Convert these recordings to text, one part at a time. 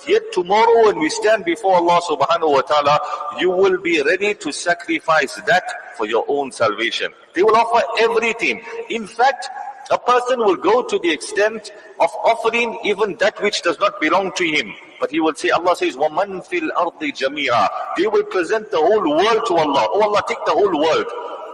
yet tomorrow when we stand before Allah subhanahu wa ta'ala, you will be ready to sacrifice that for your own salvation. They will offer everything. In fact, a person will go to the extent of offering even that which does not belong to him. But he will say, Allah says, وَمَنْ فِي الْأَرْضِ جَمِيعًا. They will present the whole world to Allah. Oh Allah, take the whole world.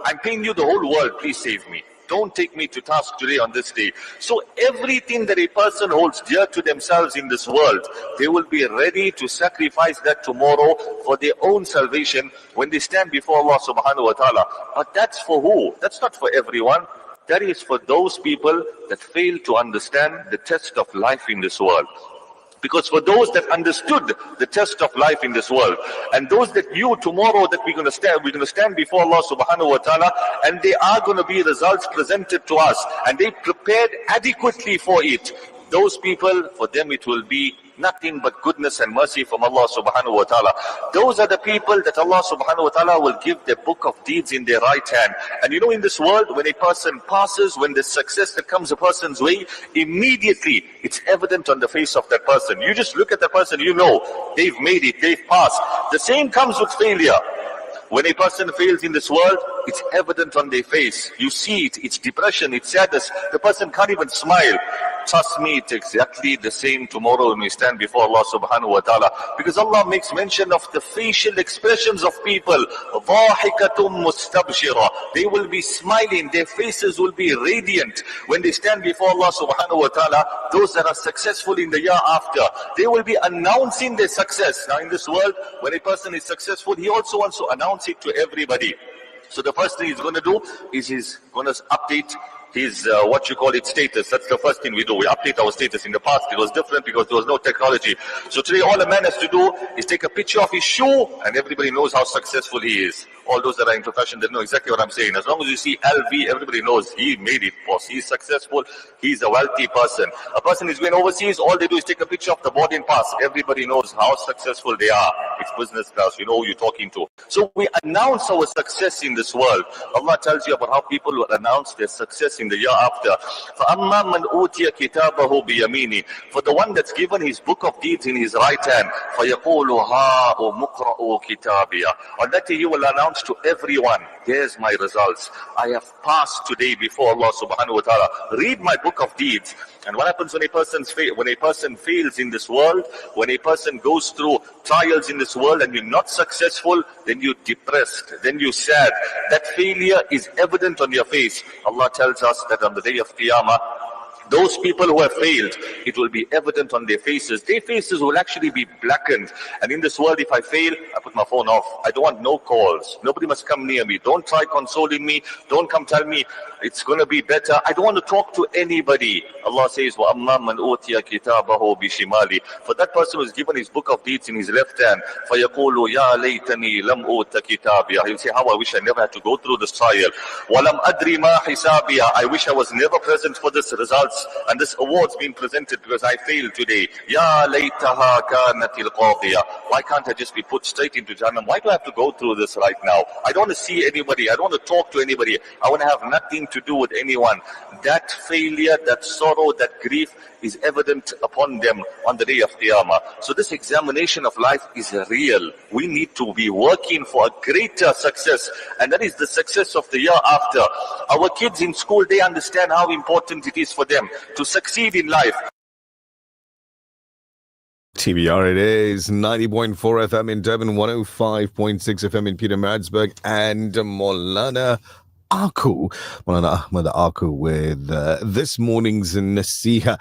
I'm paying you the whole world. Please save me. Don't take me to task today on this day. So everything that a person holds dear to themselves in this world, they will be ready to sacrifice that tomorrow for their own salvation when they stand before Allah subhanahu wa ta'ala. But that's for who? That's not for everyone. That is for those people that fail to understand the test of life in this world. Because for those that understood the test of life in this world, and those that knew tomorrow that we're going to stand before Allah subhanahu wa ta'ala, and there are going to be results presented to us, and they prepared adequately for it, those people, for them it will be nothing but goodness and mercy from Allah subhanahu wa ta'ala. Those are the people that Allah subhanahu wa ta'ala will give the book of deeds in their right hand. And you know, in this world, when a person passes, when the success that comes a person's way, immediately it's evident on the face of that person. You just look at the person, you know, they've made it, they've passed. The same comes with failure. When a person fails in this world, it's evident on their face. You see it, it's depression, it's sadness. The person can't even smile. Trust me, it's exactly the same tomorrow when we stand before Allah subhanahu wa ta'ala. Because Allah makes mention of the facial expressions of people. ضَاحِكَةٌ مُسْتَبْشِرَةٌ. They will be smiling, their faces will be radiant when they stand before Allah subhanahu wa ta'ala. Those that are successful in the year after, they will be announcing their success. Now in this world, when a person is successful, he also wants to announce it to everybody. So the first thing he's going to do is he's going to update his, status. That's the first thing we do. We update our status. In the past, it was different because there was no technology. So today, all a man has to do is take a picture of his shoe, and everybody knows how successful he is. All those that are into fashion, they know exactly what I'm saying. As long as you see LV, everybody knows he made it, boss. He's successful. He's a wealthy person. A person is going overseas, all they do is take a picture of the boarding pass. Everybody knows how successful they are. It's business class. You know who you're talking to. So we announce our success in this world. Allah tells you about how people will announce their success in the year after. فَأَمَّا مَنْ أُوتِيَ كِتَابَهُ بِيَمِينِهِ. For the one that's given his book of deeds in his right hand, فَيَقُولُ هَا مُقْرَأُ كِتَابِيَ. On that day he will announce to everyone, here's my results. I have passed today before Allah subhanahu wa ta'ala. Read my book of deeds. And what happens when a person fails in this world, when a person goes through trials in this world and you're not successful, then you're depressed, then you're sad. That failure is evident on your face. Allah tells us that on the day of Qiyamah, those people who have failed, it will be evident on their faces. Their faces will actually be blackened. And in this world, if I fail, I put my phone off. I don't want no calls. Nobody must come near me. Don't try consoling me. Don't come tell me it's going to be better. I don't want to talk to anybody. Allah says, وَأَمَّا مَنْ أُوتِيَ كِتَابَهُ بِشِمَالِ. For that person who is given his book of deeds in his left hand, فَيَقُولُ يَا لَيْتَنِي لَمْ أُوتَ كِتَابِيَ. He'll say, how I wish I never had to go through this trial. وَلَمْ أَدْرِ مَا حِسَابِيَ. I wish I was never present for this results and this award's being presented because I failed today. Ya laytaha kanatil qadiya. Why can't I just be put straight into Jahannam? Why do I have to go through this right now? I don't want to see anybody. I don't want to talk to anybody. I want to have nothing to do with anyone. That failure, that sorrow, that grief is evident upon them on the day of Qiyamah. So this examination of life is real. We need to be working for a greater success, and that is the success of the year after. Our kids in school, they understand how important it is for them to succeed in life. TBR it is, 90.4 FM in Durban, 105.6 FM in Peter Maritzburg, and Maulana Ahmad Aku with this morning's Nasiha,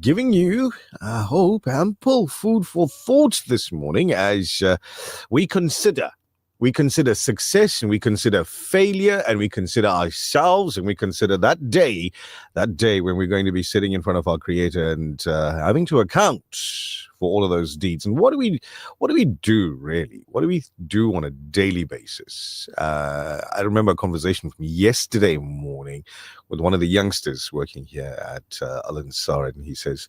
giving you, I hope, ample food for thought this morning as we consider success, and we consider failure, and we consider ourselves, and we consider that day when we're going to be sitting in front of our Creator and having to account for all of those deeds. And what do we do really? What do we do on a daily basis? I remember a conversation from yesterday morning with one of the youngsters working here at Al Ansar, and he says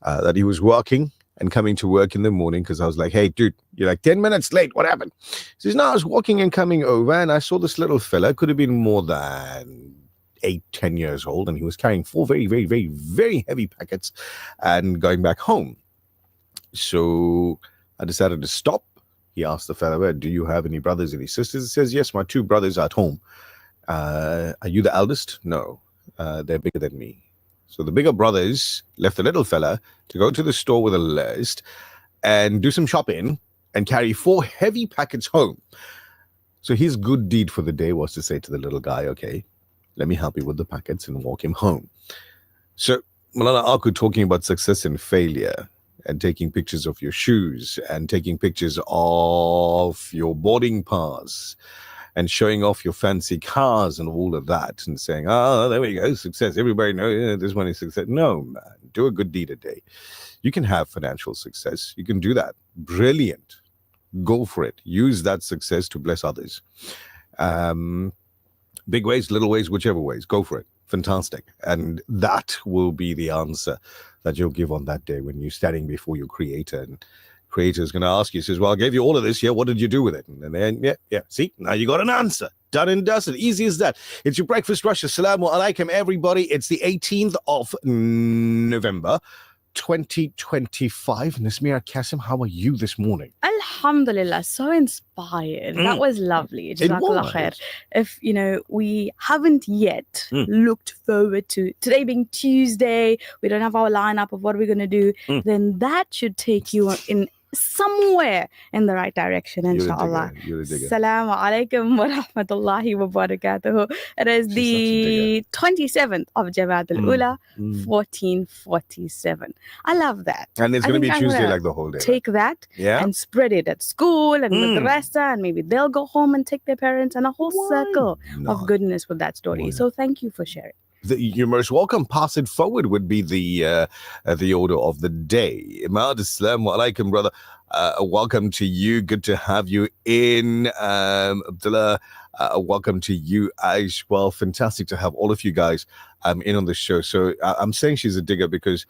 that he was working and coming to work in the morning, because I was like, hey, dude, you're like 10 minutes late. What happened? He says, no, I was walking and coming over, and I saw this little fella, could have been more than 8-10 years old, and he was carrying 4 very, very, very, very heavy packets and going back home. So I decided to stop. He asked the fellow, do you have any brothers, any sisters? He says, yes, my two brothers are at home. Are you the eldest? No, they're bigger than me. So the bigger brothers left the little fella to go to the store with a list and do some shopping and carry 4 heavy packets home. So his good deed for the day was to say to the little guy, okay, let me help you with the packets and walk him home. So Malala Aku talking about success and failure and taking pictures of your shoes and taking pictures of your boarding pass and showing off your fancy cars and all of that and saying, there we go, success. Everybody knows this one is success. No, man, do a good deed a day. You can have financial success. You can do that. Brilliant. Go for it. Use that success to bless others. Big ways, little ways, whichever ways. Go for it. Fantastic. And that will be the answer that you'll give on that day when you're standing before your creator. And creator is going to ask you, says, well, I gave you all of this. Yeah, what did you do with it? And then, yeah. See, now you got an answer. Done and dusted. Easy as that. It's your breakfast rush. Assalamu alaikum, everybody. It's the 18th of November. 2025. Nasmira Kasim, how are you this morning? Alhamdulillah, so inspired. That was lovely. It was. Khair. If, we haven't yet looked forward to today being Tuesday, we don't have our lineup of what we're going to do, then that should take you in somewhere in the right direction, inshallah. You're a digger. Assalamu alaikum wa rahmatullahi wa barakatuhu. It is the 27th of Jamaat al-Ula, 1447. I love that. And it's going to be Tuesday like the whole day. Take that and spread it at school and with the rest, and maybe they'll go home and take their parents and a whole circle of goodness with that story. So thank you for sharing. You're most welcome. Pass it forward would be the order of the day. Imad, assalamu alaikum, brother. Welcome to you. Good to have you in. Abdullah, welcome to you as well. Fantastic to have all of you guys in on the show. So I'm saying she's a digger because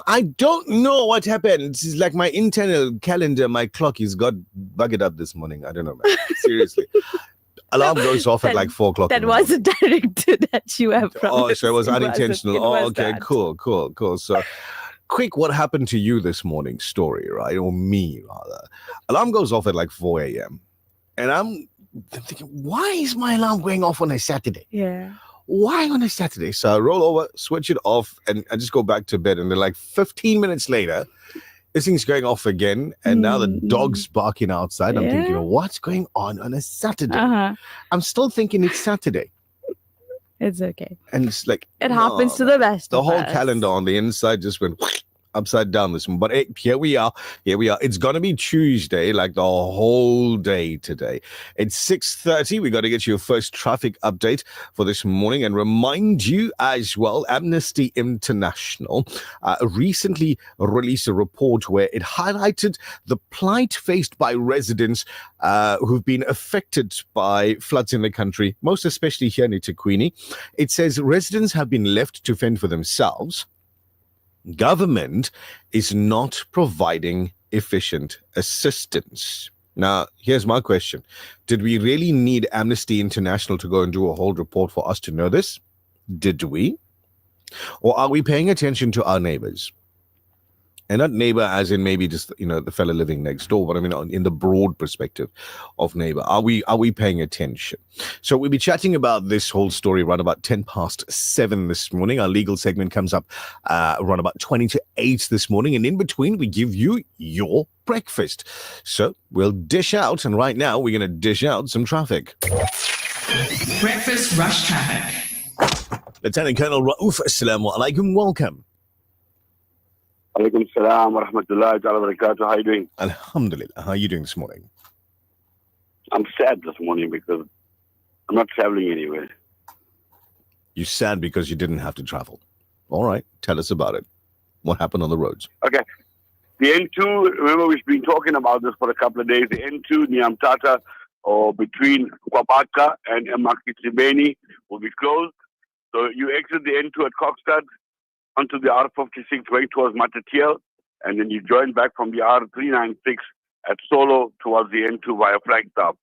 I don't know what happened. It's like my internal calendar, my clock has got bugged up this morning. I don't know, man. Seriously. Alarm goes off at like 4 o'clock. That wasn't directed at you, I promise. Oh, so it was unintentional. Okay, cool. So, quick, what happened to you this morning story, right? Or me, rather. Alarm goes off at like 4 a.m. And I'm thinking, why is my alarm going off on a Saturday? Yeah. Why on a Saturday? So I roll over, switch it off, and I just go back to bed. And then like 15 minutes later, this thing's going off again, and now the dog's barking outside. I'm thinking, what's going on a Saturday? I'm still thinking it's Saturday. It's okay. And it's like... It happens to the best The of whole us. Calendar on the inside just went upside down this one. But hey, here we are. It's going to be Tuesday, like the whole day today. It's 6:30. We got to get you a first traffic update for this morning and remind you as well, Amnesty International recently released a report where it highlighted the plight faced by residents who've been affected by floods in the country, most especially here in eThekwini. It says residents have been left to fend for themselves. Government is not providing efficient assistance. Now, here's my question. Did we really need Amnesty International to go and do a whole report for us to know this? Did we? Or are we paying attention to our neighbors? And not neighbor as in maybe just, the fella living next door, but I mean in the broad perspective of neighbor. Are we paying attention? So we'll be chatting about this whole story around about 7:10 this morning. Our legal segment comes up around about 7:20 this morning. And in between, we give you your breakfast. So we'll dish out. And right now, we're going to dish out some traffic. Breakfast rush traffic. Lieutenant Colonel Rauf, assalamu alaikum. Welcome. Alaikum salam wa rahmatullahi wa barakatuh. How are you doing? Alhamdulillah. How are you doing this morning? I'm sad this morning because I'm not traveling anywhere. You're sad because you didn't have to travel. All right. Tell us about it. What happened on the roads? Okay. The N2, remember we've been talking about this for a couple of days. The N2 Niamtata or between Kwabaka and Makitsibeni will be closed. So you exit the N2 at Kokstad onto the R56 going towards Matatiel, and then you join back from the R396 at Solo towards the N2 via Flagstaff.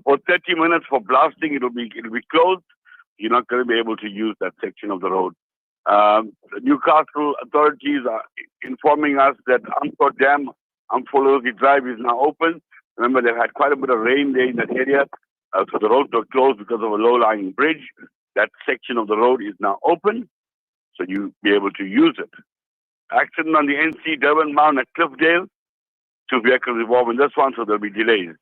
For 30 minutes for blasting, it'll be closed. You're not going to be able to use that section of the road. The Newcastle authorities are informing us that Amco Dam, Amfolosi Drive is now open. Remember, they've had quite a bit of rain there in that area, so the roads were closed because of a low-lying bridge. That section of the road is now open, so you'll be able to use it. Accident on the NC Durban bound at Cliffdale. 2 vehicles involved in this one, so there'll be delays.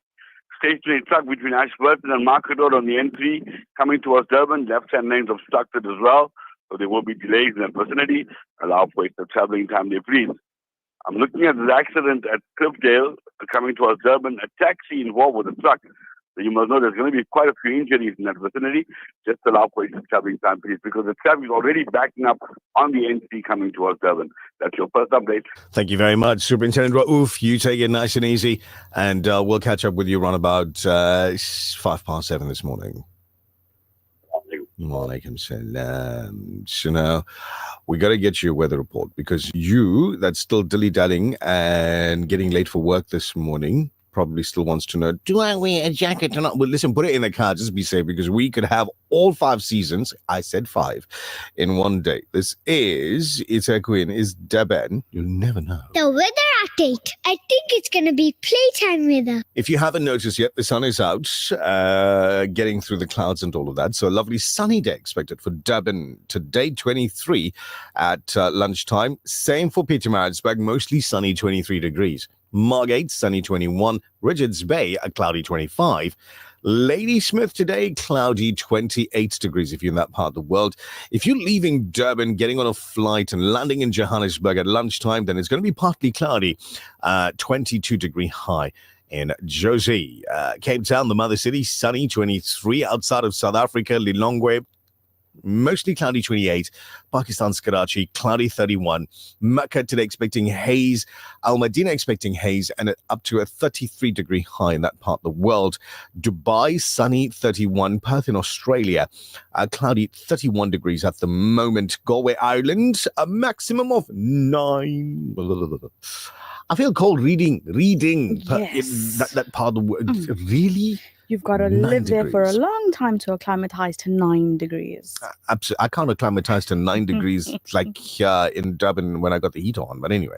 Stationary truck between Ashburton and Market Road on the N3 coming towards Durban. Left-hand lanes obstructed as well, so there will be delays in that vicinity. Allow for the traveling time they please. I'm looking at the accident at Cliffdale coming towards Durban. A taxi involved with a truck. So you must know there's going to be quite a few injuries in that vicinity. Just allow for the traveling time, please, because the traffic is already backing up on the NC coming towards Durban. That's your first update. Thank you very much, Superintendent Raouf. You take it nice and easy, and we'll catch up with you around about 7:05 this morning. Walaikum salam. So now we got to get you a weather report, because you that's still dilly-dallying and getting late for work this morning probably still wants to know, do I wear a jacket or not? Well, listen, put it in the car, just be safe, because we could have all 5 seasons, I said 5, in one day. This is Itaquin, is Durban. You'll never know. The weather update. I think it's going to be playtime weather. If you haven't noticed yet, the sun is out, getting through the clouds and all of that. So a lovely sunny day expected for Durban today, 23 at lunchtime. Same for Pietermaritzburg, mostly sunny, 23 degrees. Margate, sunny 21. Richards Bay, a cloudy 25. Ladysmith today, cloudy 28 degrees if you're in that part of the world. If you're leaving Durban, getting on a flight and landing in Johannesburg at lunchtime, then it's going to be partly cloudy, 22 degree high. In Josie, Cape Town, the mother city, sunny 23. Outside of South Africa, Lilongwe, mostly cloudy 28. Pakistan's Karachi, cloudy 31. Mecca today expecting haze. Al Madinah expecting haze, and up to a 33 degree high in that part of the world. Dubai, sunny 31. Perth in Australia, cloudy 31 degrees at the moment. Galway, Ireland, a maximum of 9. I feel cold reading Yes. that part of the world. Really? You've got to 9 live there for a degrees. long time to acclimatize to 9 degrees. Absolutely. I can't acclimatize to 9 degrees like in Durban when I got the heat on. But anyway,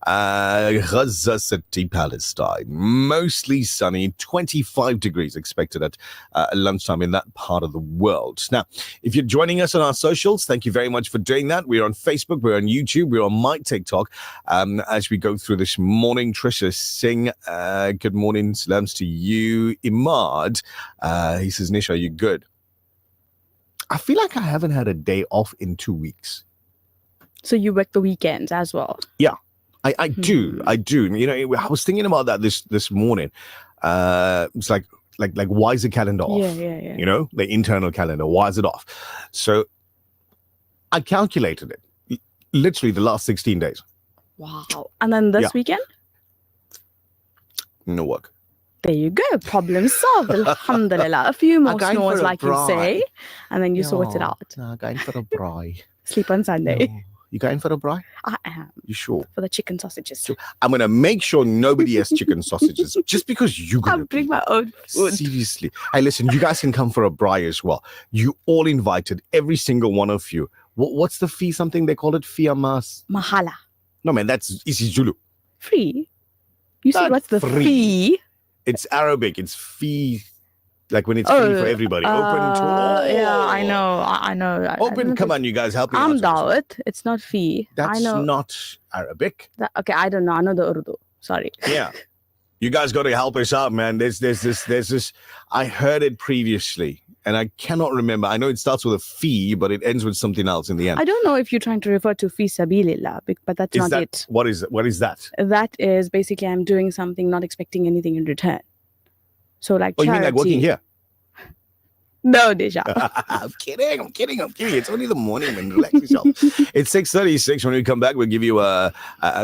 Gaza City, Palestine, mostly sunny, 25 degrees expected at lunchtime in that part of the world. Now, if you're joining us on our socials, thank you very much for doing that. We're on Facebook, we're on YouTube, we're on my TikTok. As we go through this morning, Trisha Singh, good morning, salams to you. Imad, he says, Nish, are you good? I feel like I haven't had a day off in 2 weeks. So you work the weekends as well? Yeah, I do. You know, I was thinking about that this morning. It's like why is the calendar off? Yeah. You know, the internal calendar, why is it off? So I calculated it. Literally the last 16 days. Wow. And then this weekend? No work. There you go. Problem solved. Alhamdulillah. A few more going snores, for a like you braai. say, and then you sort it out. No, going for a braai. Sleep on Sunday. No. You going for a braai? I am. You sure? For the chicken sausages. So I'm going to make sure nobody has chicken sausages just because you're going I'll to bring my own food. Seriously. Hey, listen, you guys can come for a braai as well. You all invited, every single one of you. What's the fee? Something they call it? Fiamas? Mahala. No, man, that's isiZulu. Free? You said Not what's the free. fee? It's Arabic. It's fee. Like when it's free for everybody. Open to all. Yeah, I know. I know. I Open. don't Come know. on, you guys, help me I'm out. dawat. It's not fee. That's I know. not Arabic. Okay, I don't know. I know the Urdu. Sorry. Yeah. You guys got to help us out, man. There's this. I heard it previously, and I cannot remember. I know it starts with a fee, but it ends with something else in the end. I don't know if you're trying to refer to fi sabilillah, but that's Is not that it. what is that? That is basically I'm doing something, not expecting anything in return. So like Oh, you charity. mean like working here? No, Deja. I'm kidding. It's only the morning, man. Relax yourself. It's 6:36. When we come back, we'll give you a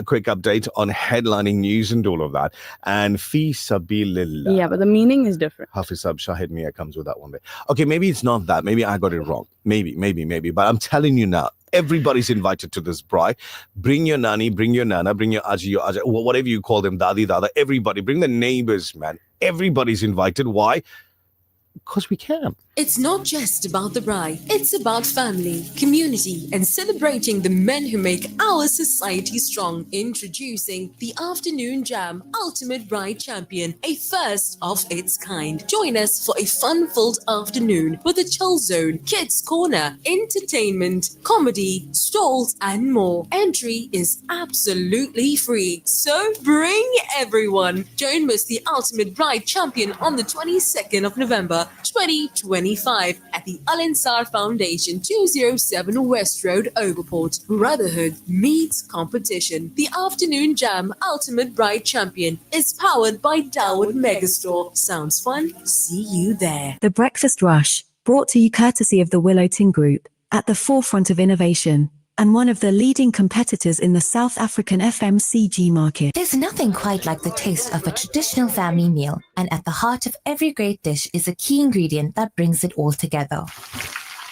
quick update on headlining news and all of that. And fi sabilillah. Yeah, but the meaning is different. Hafiz Ab Shahid Mia comes with that one day. Okay, maybe it's not that. Maybe I got it wrong. Maybe. But I'm telling you now, everybody's invited to this braai. Bring your nani, bring your nana, bring your aji, whatever you call them, dadi, dada. Everybody, bring the neighbors, man. Everybody's invited. Why? Because we can. It's not just about the bride, it's about family, community, and celebrating the men who make our society strong. Introducing the Afternoon Jam Ultimate Bride Champion, a first of its kind. Join us for a fun-filled afternoon with a chill zone, kids corner, entertainment, comedy, stalls, and more. Entry is absolutely free, so bring everyone. Don't miss the Ultimate Bride Champion on the 22nd of November, 2025 at the Al Ansar Foundation, 207 West Road, Overport. Brotherhood meets competition. The Afternoon Jam Ultimate Bride Champion is powered by Dawood Megastore. Sounds fun? See you there. The Breakfast Rush, brought to you courtesy of the Willow Tin Group, at the forefront of innovation and one of the leading competitors in the South African FMCG market. There's nothing quite like the taste of a traditional family meal, and at the heart of every great dish is a key ingredient that brings it all together.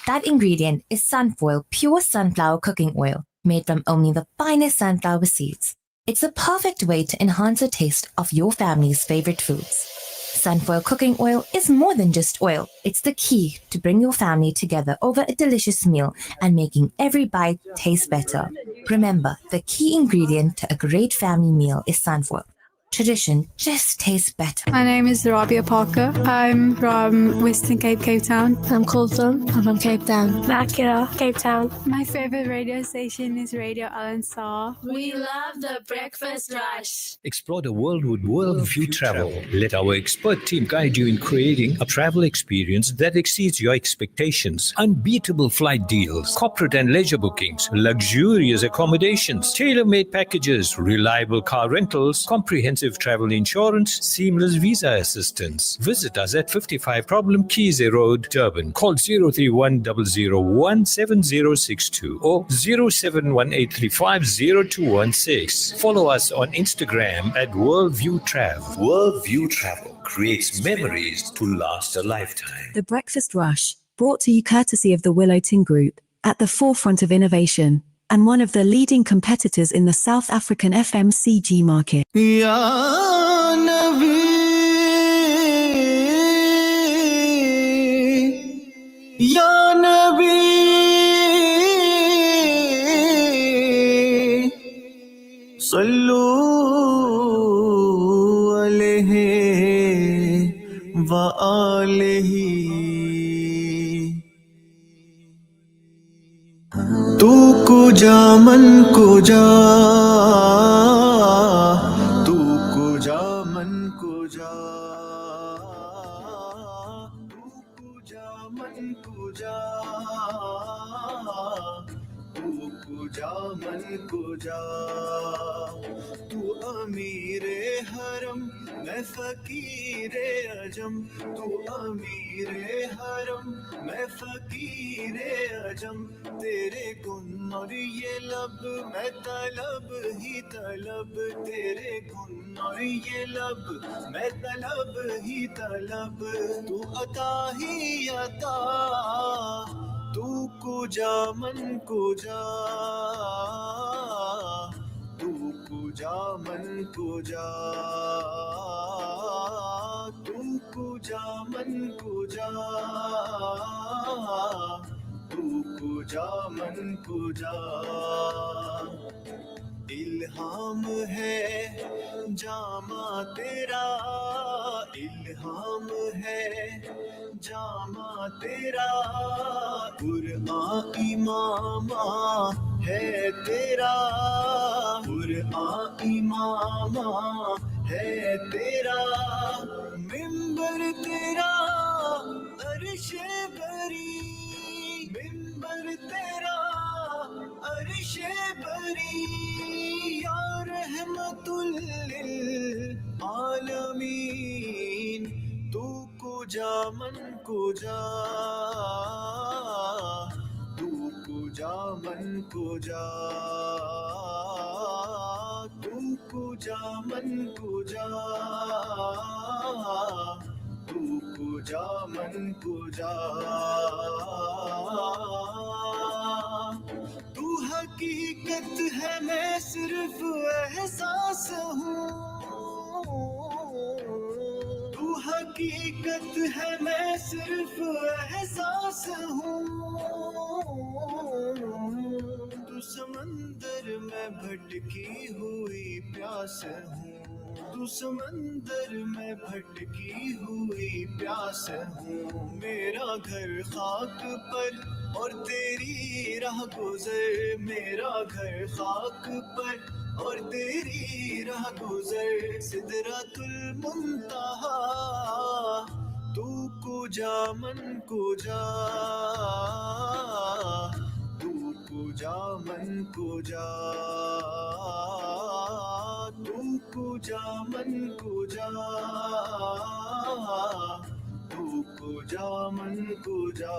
That ingredient is Sunfoil pure sunflower cooking oil, made from only the finest sunflower seeds. It's the perfect way to enhance the taste of your family's favorite foods. Sunfoil cooking oil is more than just oil. It's the key to bring your family together over a delicious meal and making every bite taste better. Remember, the key ingredient to a great family meal is sunfoil. Tradition just tastes better. My name is Rabia Parker. I'm from Western Cape, Cape Town. I'm Colton. I'm from Cape Town. Makira, Cape Town. My favorite radio station is Radio Al Ansar. We love the Breakfast Rush. Explore the world with Worldview Travel. Let our expert team guide you in creating a travel experience that exceeds your expectations. Unbeatable flight deals, corporate and leisure bookings, luxurious accommodations, tailor-made packages, reliable car rentals, comprehensive travel insurance, seamless visa assistance. Visit us at 55 Problem Keys Road, Durban. Call 031 001 7062 or 0718350216. Follow us on Instagram at Worldview Travel. Worldview Travel creates memories to last a lifetime. The Breakfast Rush, brought to you courtesy of the Willow Tin Group, at the forefront of innovation and one of the leading competitors in the South African FMCG market. Ya Nabi, Ya Nabi, Sallu alayhi wa alihi. तू कुजा मन कुजा, तू कुजा मन कुजा, तू कुजा मन कुजा, तू कुजा मन कुजा, तू अमीरे हरम मैं फकीरे अजम, तू अमीरे हरम मैं फकीरे अजम, तेरे गुन और ये लब मैं तलब ही तलब, तेरे गुन और ये लब मैं तलब ही तलब, तू अता ही अता, तू कुजा मन कुजा, तू कुजा मन कुजा, तू कुजा मन कुजा, तू कुजा मन कुजा। इल्हाम है जामा तेरा, इल्हाम है जामा तेरा, कुरआन इमामा है तेरा, कुरआन इमामा है तेरा, मिंबर तेरा अर्शे बरी, मिंबर तेरा अर्शे बरी, या रहमतुल लिल आलमीन, तू कुजा मन कुजा, तू कुजा मन कुजा, तू कुजा मन कुजा, तू कुजा मन कुजा, तू हकीकत है मैं सिर्फ एहसास हूँ, तू हकीकत हकीकत है मैं सिर्फ एहसास हूँ तू समंदर में भटकी हुई प्यास हूँ तू समंदर में भटकी हुई प्यास हूँ मेरा घर खाक पर और तेरी राह गुजर मेरा घर खाक पर और तेरी राह गुजर सिदरतुल मुंतहा तू कुजा मन कुजा तू कुजा मन कुजा तू कुजा मन कुजा तू कुजा मन कुजा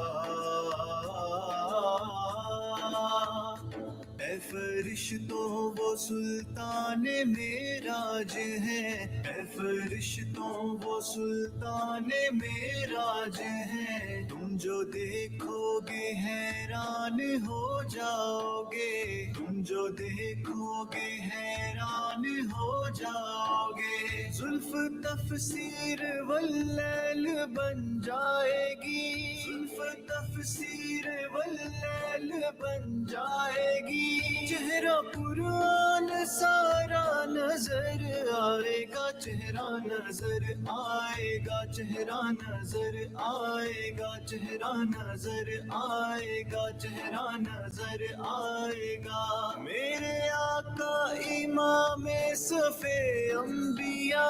ऐ फरिश्तों वो सुल्ताने मेराज है ऐ फरिश्तों वो सुल्ताने मेराज है तुम जो देखोगे हैरान हो जाओगे तुम जो देखोगे हैरान हो जाओगे जुल्फ तफसीर वल्लैल बन जाएगी जुल्फ तफसीर वल्लैल बन जाएगी चेहरा कुरान सारा नजर आएगा चेहरा नजर आएगा चेहरा नजर आएगा चेहरा नजर आएगा चेहरा नजर आएगा मेरे आका इमाम सफे अंबिया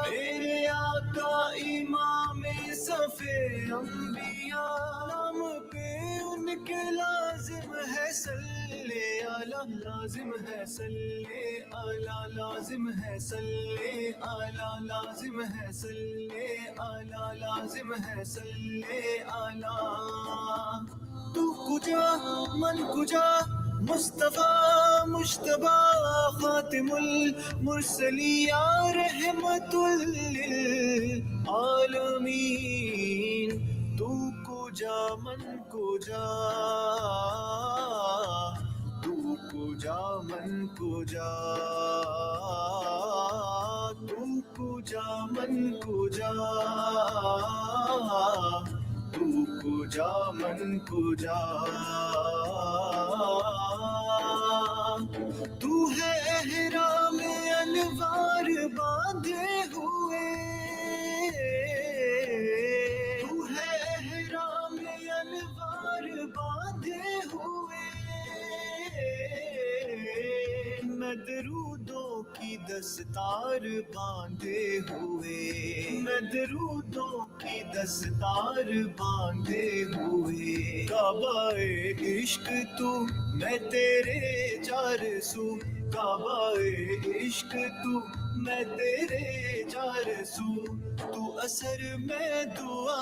मेरे आका इमाम सफे अंबिया नाम पे उनके लाजिम है सल्ले आला लाजिम है सल्ले आला लाजिम है सल्ले आला लाजिम है सल्ले आला लाजिम है सल्ले आला तू कुजा मन कुजा मुस्तफा मुश्तबा खातिमुल मुरसलिया रहमतुल लिल आलमीन तू कुजा मन कुजा तू कुजा मन कुजा तू कुजा मन कुजा तू कुजा मन कुजा तू है एहराम अनवार बांधे हुए तू है एहराम अनवार बांधे हुए मैं दरूदों की दस्तार बांधे हुए मैं दरूदों की दस्तार बांधे हुए काबाए इश्क तू मैं तेरे चार सू काबाए इश्क तू मैं तेरे चार सू तू असर में दुआ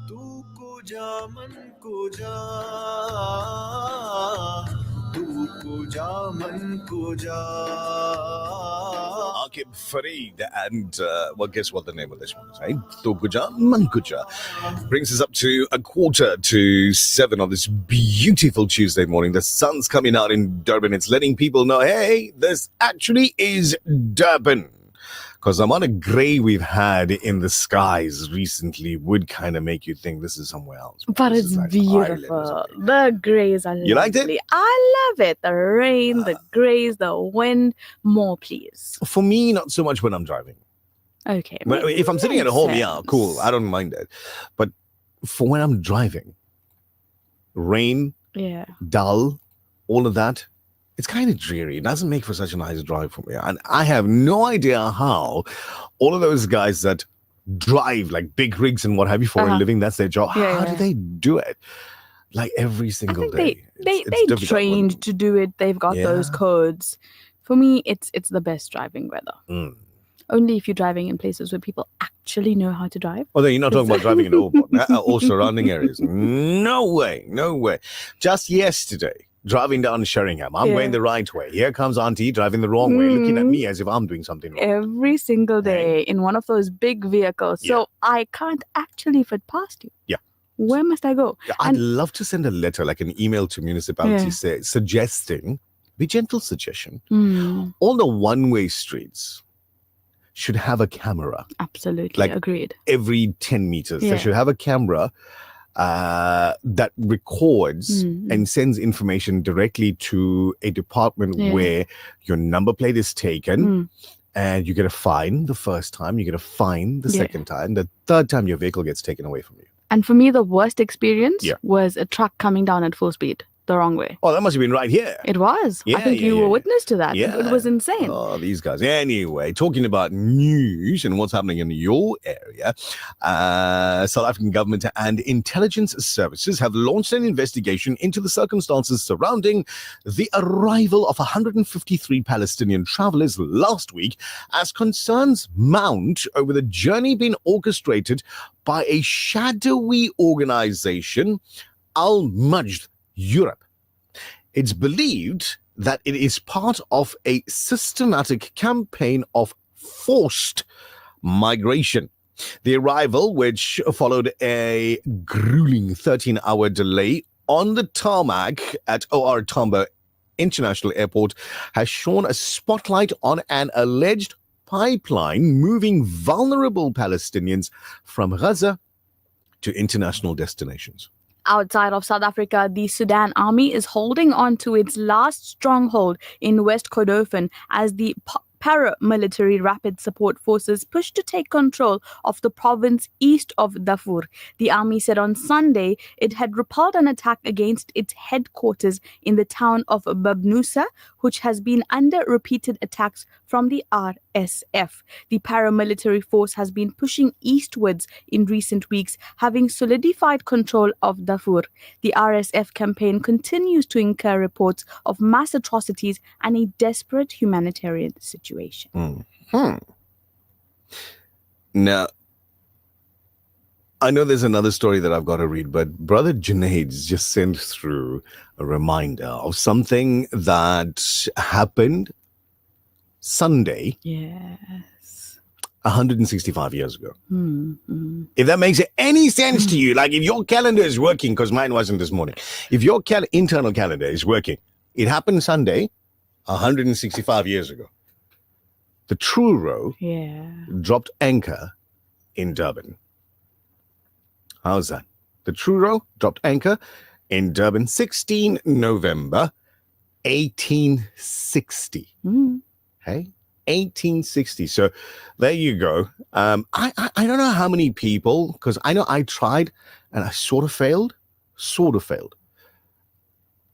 तू कुजा मन कुजा तू कुजा मन कुजा Akib Fareed and well, guess what the name of this one is, right? Tokuja Mankuja. Brings us up to 6:45 on this beautiful Tuesday morning. The sun's coming out in Durban. It's letting people know, hey, this actually is Durban. Because the amount of grey we've had in the skies recently would kind of make you think this is somewhere else. But This it's is like beautiful. The grays are You liked it? lovely. I love it. The rain, the grays, the wind. More, please. For me, not so much when I'm driving. Okay. If I'm sitting at makes home, sense. yeah, cool. I don't mind it. But for when I'm driving, rain, Yeah. dull, all of that, it's kind of dreary. It doesn't make for such a nice drive for me. And I have no idea how all of those guys that drive like big rigs and what have you for a living, that's their job. Yeah, How yeah. do they do it? Like every single day. They difficult. trained to do it. They've got those Yeah. codes. For me, it's the best driving weather. Mm. Only if you're driving in places where people actually know how to drive. Although you're not talking about driving in Auburn or surrounding areas. No way, no way. Just yesterday, driving down Sheringham, I'm going the right way. Here comes Auntie driving the wrong way, looking at me as if I'm doing something wrong. Every single day in one of those big vehicles. So I can't actually fit past you. Yeah. Where must I go? Yeah, I'd love to send a letter, like an email to municipality, suggesting, be gentle suggestion, all the one-way streets should have a camera. Absolutely. Like Agreed. every 10 meters. Yeah. They should have a camera that records and sends information directly to a department where your number plate is taken. And you get a fine the first time, you get a fine the second time, the third time your vehicle gets taken away from you. And for me, the worst experience was a truck coming down at full speed the wrong way. Oh, that must have been right here. It was. I think you were witness to that. Yeah. It was insane. Oh, these guys. Anyway, talking about news and what's happening in your area, South African government and intelligence services have launched an investigation into the circumstances surrounding the arrival of 153 Palestinian travelers last week as concerns mount over the journey being orchestrated by a shadowy organization, Al-Majd Europe. It's believed that it is part of a systematic campaign of forced migration. The arrival, which followed a grueling 13-hour delay on the tarmac at OR Tambo International Airport, has shone a spotlight on an alleged pipeline moving vulnerable Palestinians from Gaza to international destinations. Outside of South Africa, the Sudan army is holding on to its last stronghold in West Kordofan as the paramilitary rapid support forces push to take control of the province east of Darfur. The army said on Sunday it had repelled an attack against its headquarters in the town of Babnusa, which has been under repeated attacks from the RSF. The paramilitary force has been pushing eastwards in recent weeks, having solidified control of Darfur. The RSF campaign continues to incur reports of mass atrocities and a desperate humanitarian situation. Now, I know there's another story that I've got to read, but Brother Junaid's just sent through a reminder of something that happened Sunday. Yes. 165 years ago. If that makes any sense to you, like if your calendar is working, because mine wasn't this morning, if your internal calendar is working, it happened Sunday 165 years ago. The Truro dropped anchor in Durban. How's that? The Truro dropped anchor in Durban 16 November 1860. Hey? 1860. So there you go. I don't know how many people, because I know I tried and I sort of failed.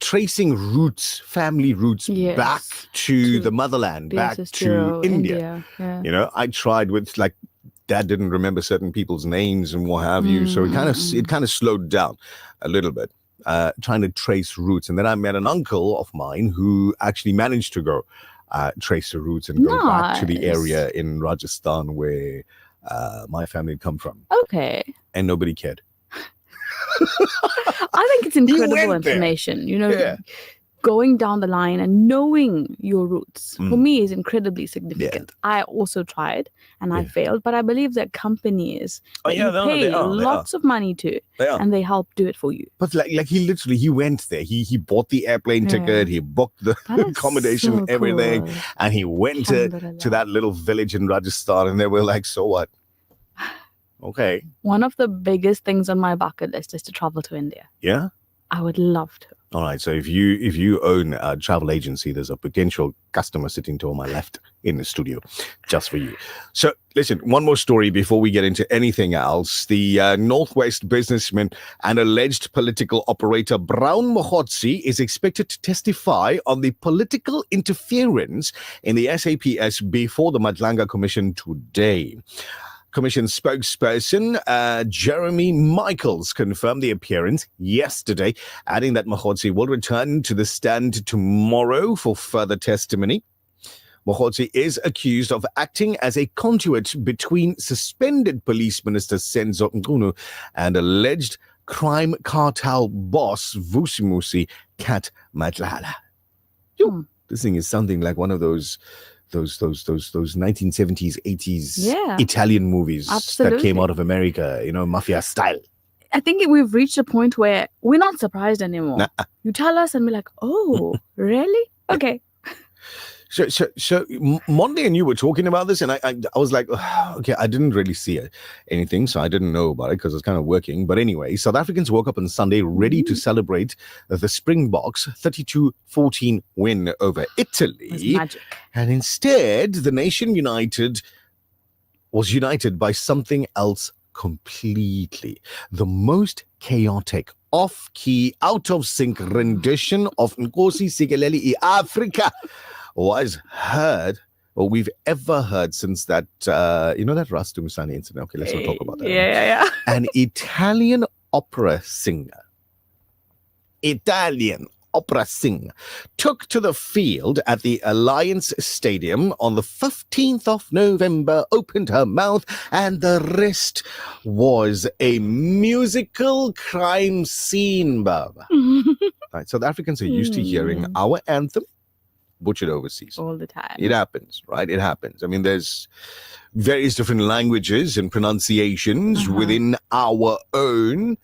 Tracing roots, family roots back to the motherland, back to India. Yeah. You know, I tried with like Dad didn't remember certain people's names and what have you. So it kind of slowed down a little bit, trying to trace roots. And then I met an uncle of mine who actually managed to go trace the roots and go back to the area in Rajasthan where my family had come from. Okay. And nobody cared. I think it's incredible information, going down the line and knowing your roots for me is incredibly significant. I also tried and I failed, but I believe that companies pay lots of money to and they help do it for you. But like he went there. He bought the airplane ticket, he booked the accommodation, everything, and he went to that little village in Rajasthan, and they were like, so what? Okay. One of the biggest things on my bucket list is to travel to India. Yeah? I would love to. All right. So if you own a travel agency, there's a potential customer sitting to my left in the studio just for you. So listen, one more story before we get into anything else. The Northwest businessman and alleged political operator Brown Mogotsi is expected to testify on the political interference in the SAPS before the Madlanga Commission today. Commission spokesperson Jeremy Michaels confirmed the appearance yesterday, adding that Mogotsi will return to the stand tomorrow for further testimony. Mogotsi is accused of acting as a conduit between suspended Police Minister Senzo Mchunu and alleged crime cartel boss Vusimusi Kat Madlala. This thing is something like one of those 1970s, 80s Italian movies that came out of America, mafia style. I think we've reached a point where we're not surprised anymore. You tell us and we're like, oh, really? Okay. So Monday and you were talking about this, and I was like, okay, I didn't really see anything, so I didn't know about it because I was kind of working. But anyway, South Africans woke up on Sunday ready to celebrate the Springboks' 32-14 win over Italy. Magic. And instead, the nation was united by something else completely. The most chaotic, off-key, out-of-sync rendition of Nkosi Sikelel' iAfrika was heard, or we've ever heard since that, that Rastum Sani incident. Okay, let's not talk about that. Yeah. An Italian opera singer took to the field at the Alliance Stadium on the 15th of November, opened her mouth, and the rest was a musical crime scene, Baba. Right, South Africans are used to hearing our anthem butchered overseas. All the time. It happens, right? It happens. I mean, there's various different languages and pronunciations within our own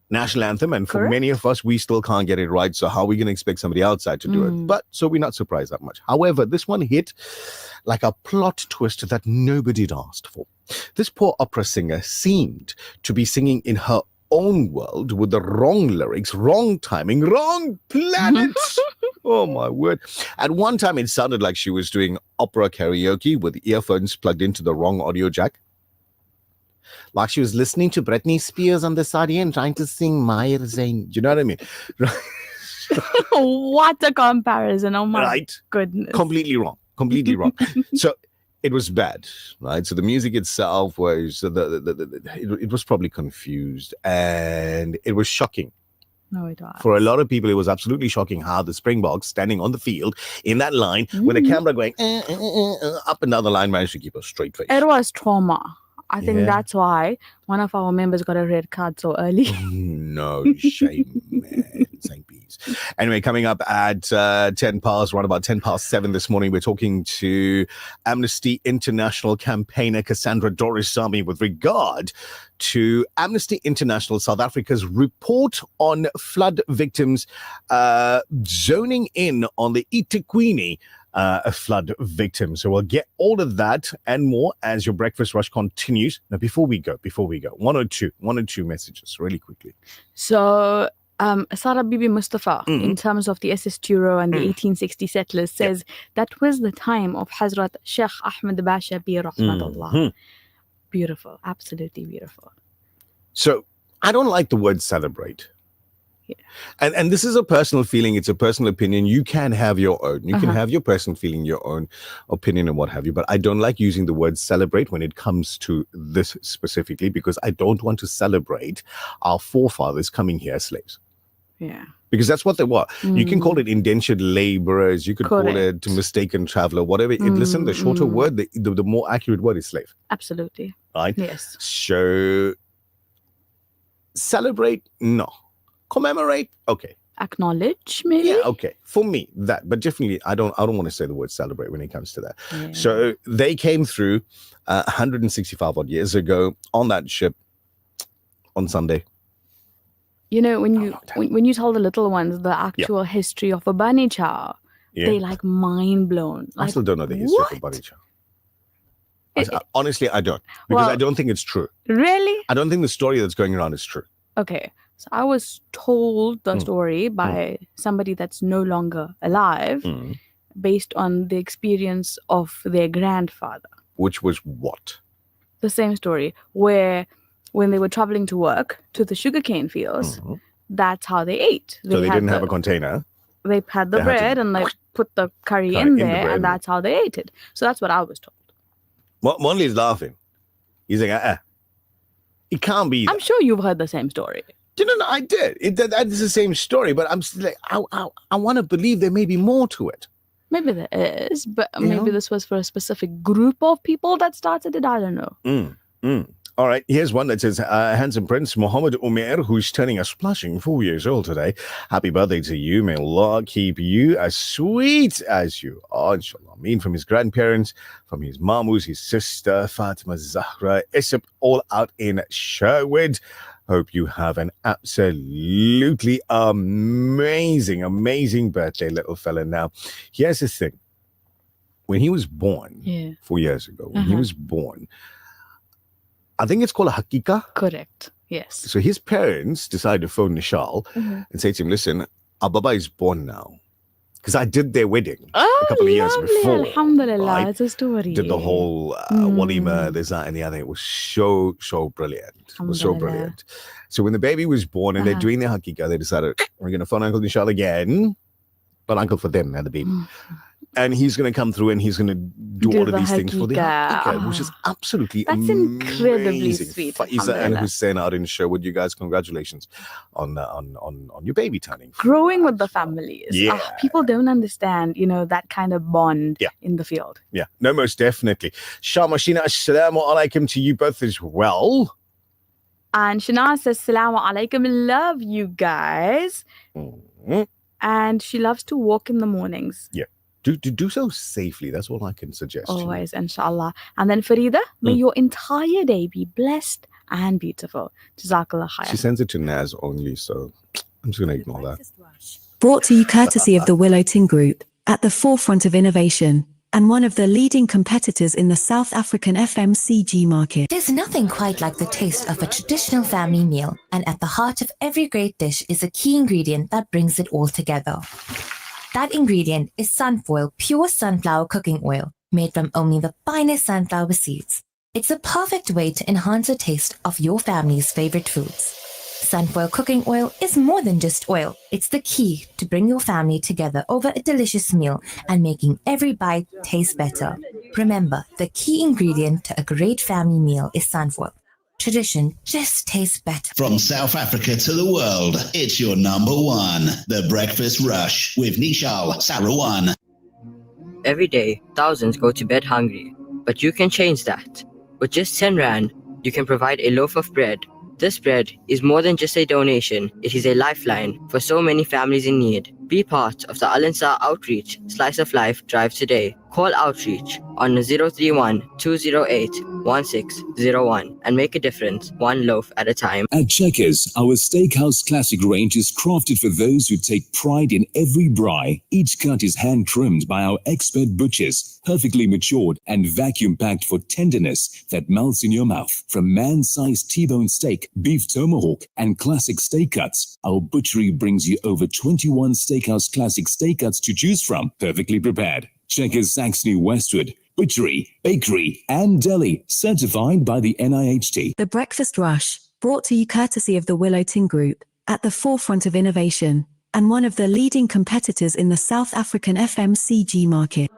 national anthem, and for many of us, we still can't get it right. So how are we going to expect somebody outside to do it? But so we're not surprised that much. However, this one hit like a plot twist that nobody had asked for. This poor opera singer seemed to be singing in her own world with the wrong lyrics, wrong timing, wrong planet. Oh my word. At one time, it sounded like she was doing opera karaoke with earphones plugged into the wrong audio jack. Like she was listening to Britney Spears on the side and trying to sing Mayer Zain. Do you know what I mean? What a comparison. Oh my goodness. Completely wrong. Completely wrong. So it was bad, right? So the music itself was, it was probably confused, and it was shocking. No, it was. For a lot of people, it was absolutely shocking how the Springboks standing on the field in that line with a camera going up and down the line managed to keep a straight face. It was trauma. I think that's why one of our members got a red card so early. No shame, man. St. Peace. Anyway, coming up at 10 past, right about 10 past 7 this morning, we're talking to Amnesty International campaigner Cassandra Dorisami with regard to Amnesty International South Africa's report on flood victims zoning in on the eThekwini flood victims. So we'll get all of that and more as your breakfast rush continues. Now, before we go, one or two messages really quickly. So, Sarah Bibi Mustafa, in terms of the SS Turo and the 1860 settlers, says that was the time of Hazrat Sheikh Ahmed Basha bi Rahmatullah. Beautiful, absolutely beautiful. So, I don't like the word celebrate. Yeah. And this is a personal feeling. It's a personal opinion. You can have your own. You can have your personal feeling, your own opinion and what have you. But I don't like using the word celebrate when it comes to this specifically, because I don't want to celebrate our forefathers coming here as slaves. Yeah. Because that's what they were. You can call it indentured laborers. You could call it mistaken traveler, whatever. Listen, the shorter word, the more accurate word is slave. Absolutely. Right? Yes. So celebrate, no. Commemorate, okay. Acknowledge, maybe. Yeah, okay. For me, that. But definitely, I don't want to say the word celebrate when it comes to that. Yeah. So they came through 165 odd years ago on that ship on Sunday. You know, when you tell the little ones the actual history of a bunny chow, they like mind blown. I still don't know the history of a bunny chow. Honestly, I don't. Because I don't think it's true. Really? I don't think the story that's going around is true. Okay. So I was told the story by somebody that's no longer alive based on the experience of their grandfather. Which was what? The same story, where when they were traveling to work to the sugarcane fields, that's how they ate. So they didn't have a container. They had the bread and they put the curry in there, and that's how they ate it. So that's what I was told. Monley is laughing. He's like, it can't be that. I'm sure you've heard the same story. No, I did. That is the same story, but I'm still like, I want to believe there may be more to it. Maybe there is, but maybe this was for a specific group of people that started it. I don't know. All right, here's one that says, handsome Prince Mohammed Umair, who's turning a splashing 4 years old today. Happy birthday to you. May Allah keep you as sweet as you are, inshallah. I mean, from his grandparents, from his mamus, his sister, Fatima Zahra, Isab, all out in Sherwood. Hope you have an absolutely amazing birthday, little fella. Now, here's the thing. when he was born, 4 years ago, when he was born, I think it's called a hakika. Correct. Yes. So his parents decided to phone Nishal and say to him, listen, our Baba is born now. Because I did their wedding a couple of years before. Alhamdulillah, right? it's a story. Did the whole walima, this, that, and the other. It was so brilliant. It was so brilliant. So when the baby was born and they're doing their hakika, they decided, we're going to phone Uncle Nishal again. Not uncle for them, now the baby. And he's going to come through and he's going to do all of these things for the hakika, which is absolutely amazing. Incredibly sweet. Faiza and Hussein out in Sherwood, you guys, congratulations on your baby turning. Growing with the families. Yeah. People don't understand, that kind of bond in the field. Yeah, no, most definitely. Shama Sheena, assalamu alaikum to you both as well. And Shana says, Assalamu alaikum, love you guys. And she loves to walk in the mornings. Yeah. Do so safely. That's all I can suggest. Always, inshallah. And then Farida, may your entire day be blessed and beautiful. Jazakallah khair. She sends it to Naz only, so I'm just going to ignore that. Brought to you courtesy of the Willow Tin Group, at the forefront of innovation, and one of the leading competitors in the South African FMCG market. There's nothing quite like the taste of a traditional family meal, and at the heart of every great dish is a key ingredient that brings it all together. That ingredient is Sunfoil pure sunflower cooking oil, made from only the finest sunflower seeds. It's a perfect way to enhance the taste of your family's favorite foods. Sunfoil cooking oil is more than just oil. It's the key to bring your family together over a delicious meal and making every bite taste better. Remember, the key ingredient to a great family meal is Sunfoil. Tradition just tastes better. From South Africa to the world, it's your number one, The Breakfast Rush with Nishal Sarawan. Every day, thousands go to bed hungry, but you can change that. With just 10 Rand, you can provide a loaf of bread. This bread is more than just a donation, it is a lifeline for so many families in need. Be part of the Al Ansar Outreach Slice of Life drive today. Call Outreach on 031-208-1601 and make a difference, one loaf at a time. At Checkers, our Steakhouse Classic range is crafted for those who take pride in every braai. Each cut is hand-trimmed by our expert butchers, perfectly matured and vacuum-packed for tenderness that melts in your mouth. From man-sized T-bone steak, beef tomahawk, and classic steak cuts, our butchery brings you over 21 Steakhouse Classic steak cuts to choose from, perfectly prepared. Checkers Saxony Westwood, Butchery, Bakery, and Deli, certified by the NIHT. The Breakfast Rush, brought to you courtesy of the Willow Tin Group, at the forefront of innovation, and one of the leading competitors in the South African FMCG market.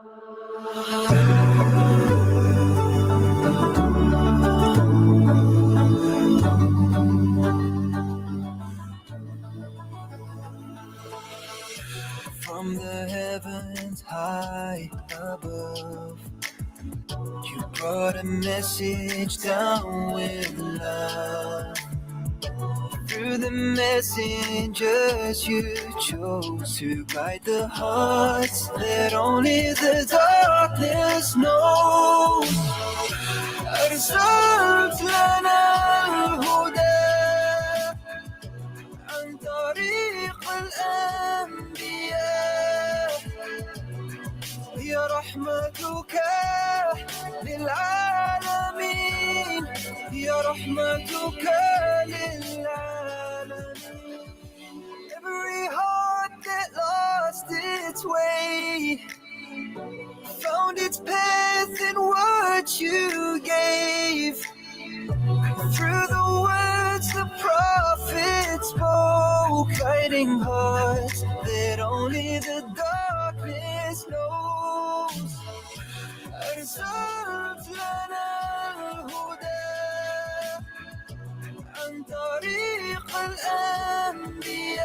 From the heavens high above, you brought a message down with love. Through the messengers you chose to guide the hearts that only the darkness knows. أرسلت لنا الهدى عن طريق الأنبياء، هي رحمتك للعالمين، هي رحمتك للعالمين. Every heart that lost its way found its path in what you gave. Through the words the prophet spoke, guiding hearts that only the darkness knows. أرسلت لنا الهدى عن طريق الأنبياء.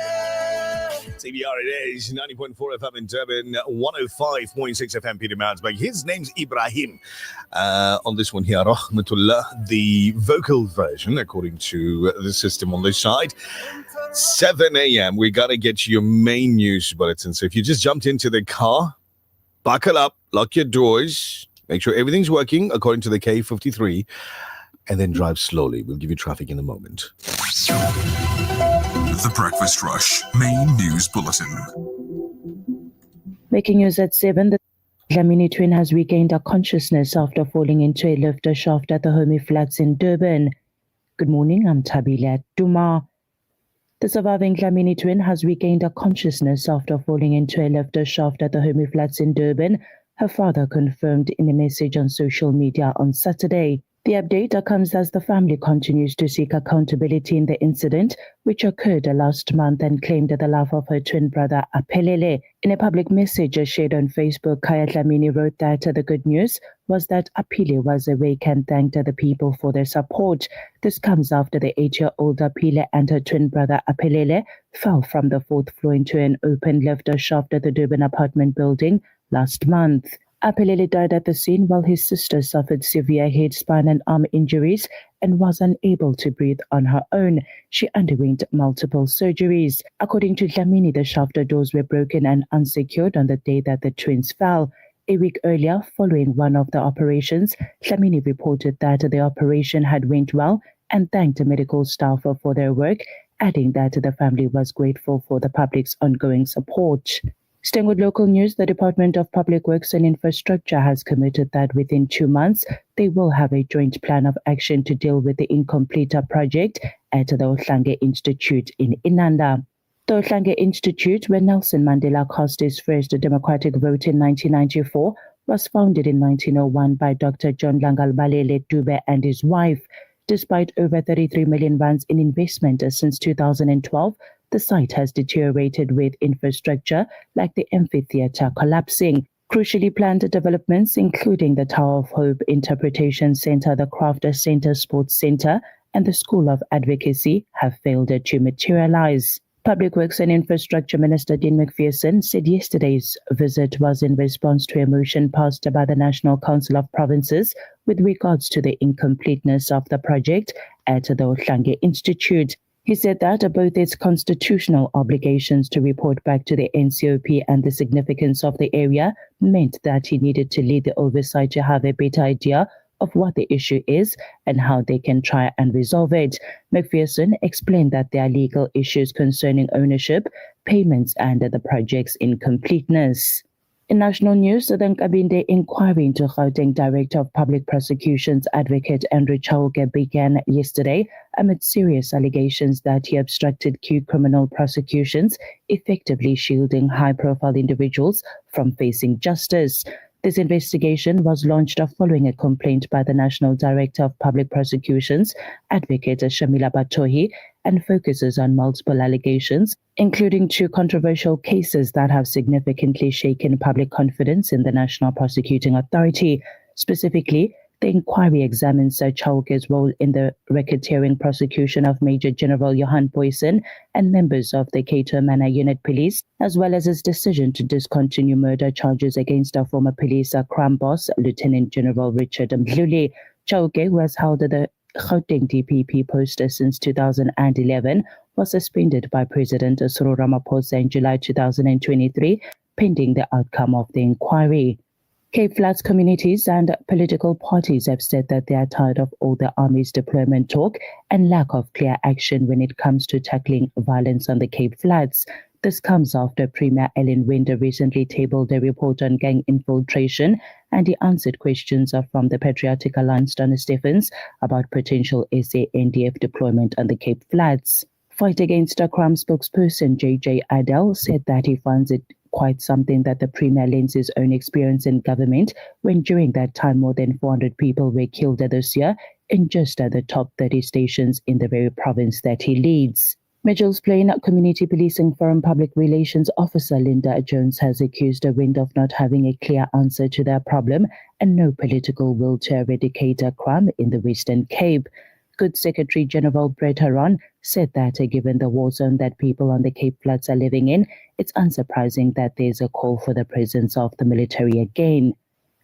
TBR it is, 90.4 FM in Durban, 105.6 FM Peter Maritzburg. His name's Ibrahim. On this one here, Rahmatullah, the vocal version, according to the system on this side. 7 a.m. We got to get your main news bulletin. So if you just jumped into the car, buckle up, lock your doors, make sure everything's working according to the K53, and then drive slowly. We'll give you traffic in a moment. The Breakfast Rush Main News Bulletin. Making news at 7. Dlamini twin has regained her consciousness after falling into a lifter shaft at the Homey Flats in Durban. Good morning, I'm Tabila Duma. The surviving Dlamini twin has regained her consciousness after falling into a lifter shaft at the Homey Flats in Durban, her father confirmed in a message on social media on Saturday. The update comes as the family continues to seek accountability in the incident, which occurred last month and claimed the life of her twin brother Aphelele. In a public message shared on Facebook, Kaya Dlamini wrote that the good news was that Apile was awake and thanked the people for their support. This comes after the 8-year-old Apile and her twin brother Aphelele fell from the 4th floor into an open lifter shaft at the Durban apartment building last month. Aphelele died at the scene while his sister suffered severe head, spine and arm injuries and was unable to breathe on her own. She underwent multiple surgeries. According to Dlamini, the shaft doors were broken and unsecured on the day that the twins fell. A week earlier, following one of the operations, Dlamini reported that the operation had went well and thanked the medical staff for their work, adding that the family was grateful for the public's ongoing support. Staying with local news, the Department of Public Works and Infrastructure has committed that within 2 months, they will have a joint plan of action to deal with the incompleter project at the Ohlange Institute in Inanda. The Ohlange Institute, where Nelson Mandela cast his first democratic vote in 1994, was founded in 1901 by Dr. John Langalbalele Dube and his wife. Despite over 33 million rands in investment since 2012, the site has deteriorated with infrastructure like the amphitheatre collapsing. Crucially planned developments, including the Tower of Hope Interpretation Centre, the Crafter Centre Sports Centre, and the School of Advocacy, have failed to materialize. Public Works and Infrastructure Minister Dean McPherson said yesterday's visit was in response to a motion passed by the National Council of Provinces with regards to the incompleteness of the project at the Ohlange Institute. He said that both its constitutional obligations to report back to the NCOP and the significance of the area meant that he needed to lead the oversight to have a better idea of what the issue is and how they can try and resolve it. McPherson explained that there are legal issues concerning ownership, payments, and the project's incompleteness. In national news, the Nkabinde inquiry into Gauteng Director of Public Prosecutions Advocate Andrew Chauke began yesterday amid serious allegations that he obstructed key criminal prosecutions, effectively shielding high-profile individuals from facing justice. This investigation was launched following a complaint by the National Director of Public Prosecutions, Advocate Shamila Batohi, and focuses on multiple allegations, including 2 controversial cases that have significantly shaken public confidence in the National Prosecuting Authority. Specifically, the inquiry examines Chauke's role in the racketeering prosecution of Major General Johan Boysen and members of the Cato Manor Unit Police, as well as his decision to discontinue murder charges against our former police crime boss, Lieutenant General Richard Mdluli. Chauke, who has held the Gauteng DPP poster since 2011, was suspended by President Cyril Ramaphosa in July 2023, pending the outcome of the inquiry. Cape Flats communities and political parties have said that they are tired of all the Army's deployment talk and lack of clear action when it comes to tackling violence on the Cape Flats. This comes after Premier Ellen Winder recently tabled a report on gang infiltration, and he answered questions from the Patriotic Alliance Donna Stephens about potential SANDF deployment on the Cape Flats. Fight Against Crime spokesperson J.J. Adel said that he finds it quite something that the Premier lends his own experience in government when during that time more than 400 people were killed this year in just the top 30 stations in the very province that he leads. Mitchell's Plain Community Policing Forum Public Relations Officer Linda Jones has accused the Wind of not having a clear answer to their problem and no political will to eradicate crime in the Western Cape. Good Secretary General Brett Haron said that given the war zone that people on the Cape Flats are living in, it's unsurprising that there's a call for the presence of the military again.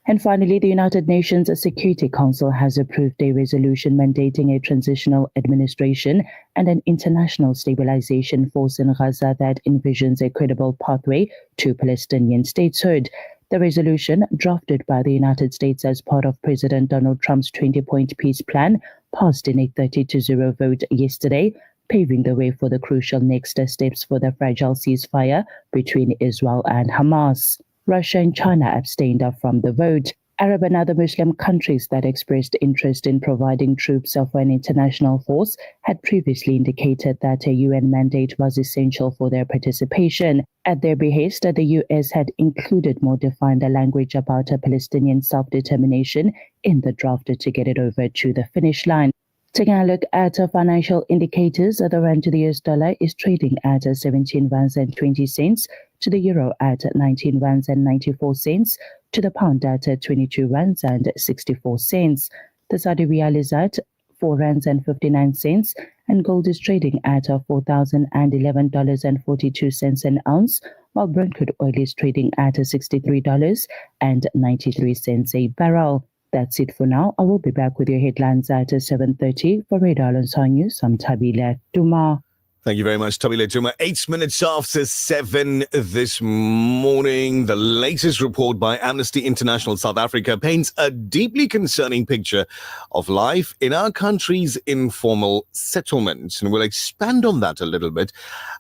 And finally, the United Nations Security Council has approved a resolution mandating a transitional administration and an international stabilization force in Gaza that envisions a credible pathway to Palestinian statehood. The resolution, drafted by the United States as part of President Donald Trump's 20-point peace plan, passed in a 30-0 vote yesterday, paving the way for the crucial next steps for the fragile ceasefire between Israel and Hamas. Russia and China abstained from the vote. Arab and other Muslim countries that expressed interest in providing troops for an international force had previously indicated that a UN mandate was essential for their participation. At their behest, the US had included more defined language about Palestinian self-determination in the draft to get it over to the finish line. Taking a look at financial indicators, the rand to the US dollar is trading at 17 rands and 20 cents, to the euro at 19 rands and 94 cents, to the pound at 22 rands and 64 cents. The Saudi riyal is at 4 rands and 59 cents, and gold is trading at $4,011.42 an ounce, while Brent crude oil is trading at $63.93 a barrel. That's it for now. I will be back with your headlines at 7:30 for Radar on Sound News. I'm Tabila Duma. Thank you very much, Tabila Duma. 8 minutes after 7 this morning, the latest report by Amnesty International South Africa paints a deeply concerning picture of life in our country's informal settlements. And we'll expand on that a little bit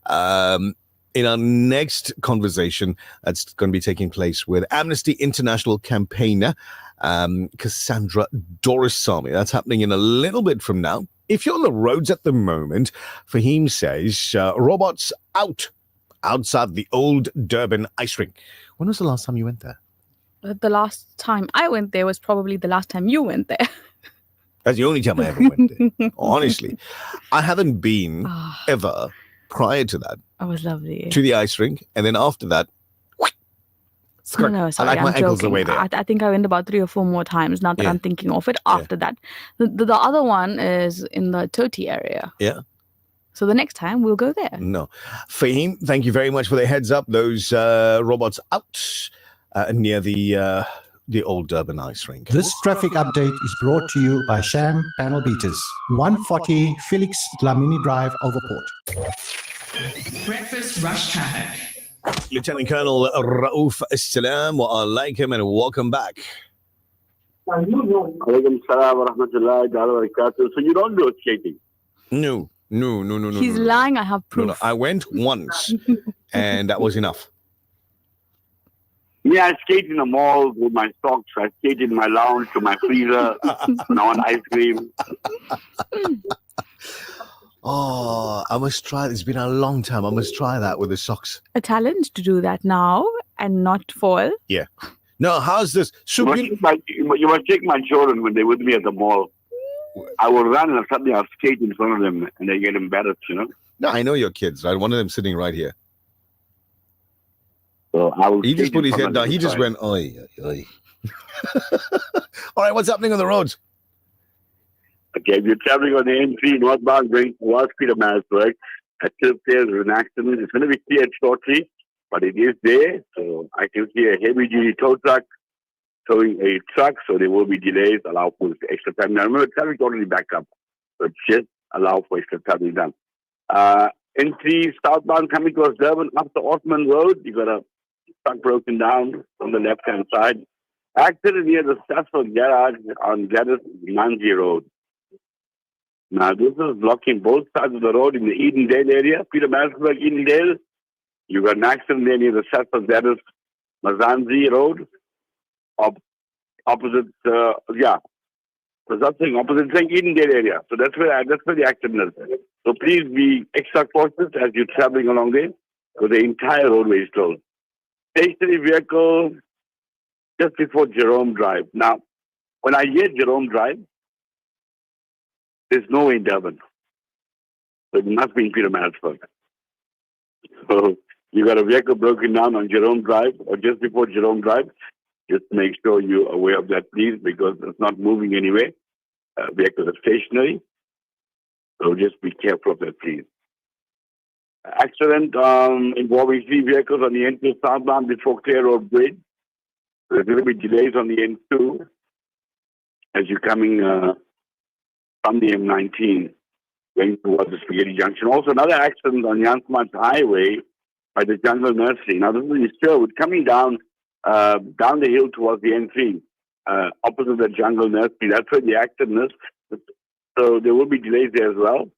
in our next conversation that's going to be taking place with Amnesty International campaigner Cassandra Dorisamy. That's happening in a little bit from now. If you're on the roads at the moment, Fahim says, robots outside the old Durban ice rink. When was the last time you went there? The last time I went there was probably the last time you went there. That's the only time I ever went there. Honestly, I haven't been ever prior to that. It was lovely. To the ice rink. And then after that, no, sorry, I like my ankles joking. away there. I think I went about 3 or 4 more times now that I'm thinking of it after that. The other one is in the Toti area. Yeah. So the next time we'll go there. No. Fahim, thank you very much for the heads up. Those robots out near the old Durban ice rink. This traffic update is brought to you by Sham Panel Beaters. 140 Felix Dlamini Drive, Overport. Breakfast Rush Traffic. Lieutenant Colonel Raouf Assalam wa alaikum and welcome back. Alaikum salam wa rahmatullahi wa barakatuh. So you don't do skating? No. He's lying. I have proof. No, I went once and that was enough. Yeah, I skate in the mall with my socks. I skate in my lounge to my freezer. And I want ice cream. Oh, I must try. It's been a long time. I must try that with the socks. A challenge to do that now and not fall. Yeah. No, how's this? You must take my children when they're with me at the mall. I will run and suddenly I'll skate in front of them and they get embarrassed, you know? No, I know your kids, right? One of them sitting right here. So I will he just put his head down. He just went, oi, oi. All right, what's happening on the roads? Okay, if you're traveling on the N3 northbound going towards Pietermaritzburg, at Tilp there's an accident. It's going to be cleared shortly, but it is there. So I can see a heavy-duty tow truck towing a truck, so there will be delays. Allow for extra time. Now, remember, traffic's already backed up, but just allow for extra time to be done. N3 southbound coming towards Durban up the Osman Road. You got a truck broken down on the left-hand side. Accident near the Stafford Garage on Gladys Manzi Road. Now, this is blocking both sides of the road in the Edendale area, Pietermaritzburg, Edendale. You got an accident there near the Stafford Garage Mazanzi Road. Opposite, opposite saying Edendale area. So that's where the accident is. So please be extra cautious as you're traveling along there, because the entire roadway is closed. Stationary vehicle just before Jerome Drive. Now, when I hear Jerome Drive, there's no way in Durban. So it must be in Pietermaritzburg. So you got a vehicle broken down on Jerome Drive or just before Jerome Drive. Just make sure you're aware of that, please, because it's not moving anywhere. Vehicles are stationary. So just be careful of that, please. Accident involving 3 vehicles on the N2 southbound before Clear Road Bridge. There's going to be delays on the N2 as you're coming from the M19 going towards the Spaghetti Junction. Also, another accident on Jansmart Highway by the Jungle Nursery. Now, this is in Sherwood, coming down the hill towards the N3, opposite the Jungle Nursery. That's where the accident is. So there will be delays there as well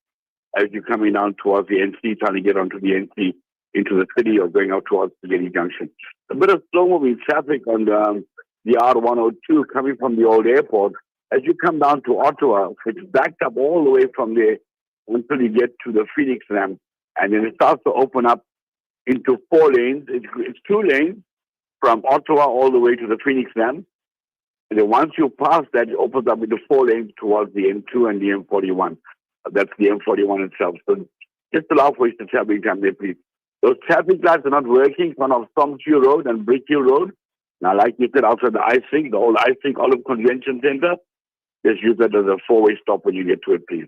as you're coming down towards the N3, trying to get onto the N3 into the city or going out towards Spaghetti Junction. A bit of slow-moving traffic on the R102 coming from the old airport. As you come down to Ottawa, it's backed up all the way from there until you get to the Phoenix ramp. And then it starts to open up into 4 lanes. It's 2 lanes from Ottawa all the way to the Phoenix ramp. And then once you pass that, it opens up into 4 lanes towards the M2 and the M41. That's the M41 itself. So just allow for the traffic jam there, please. Those traffic lights are not working on of Stormsview Road and Brickhill Road. Now, like you said, outside the ice rink, the old ice rink Olive Convention Center, just use that as a 4-way stop when you get to it, please.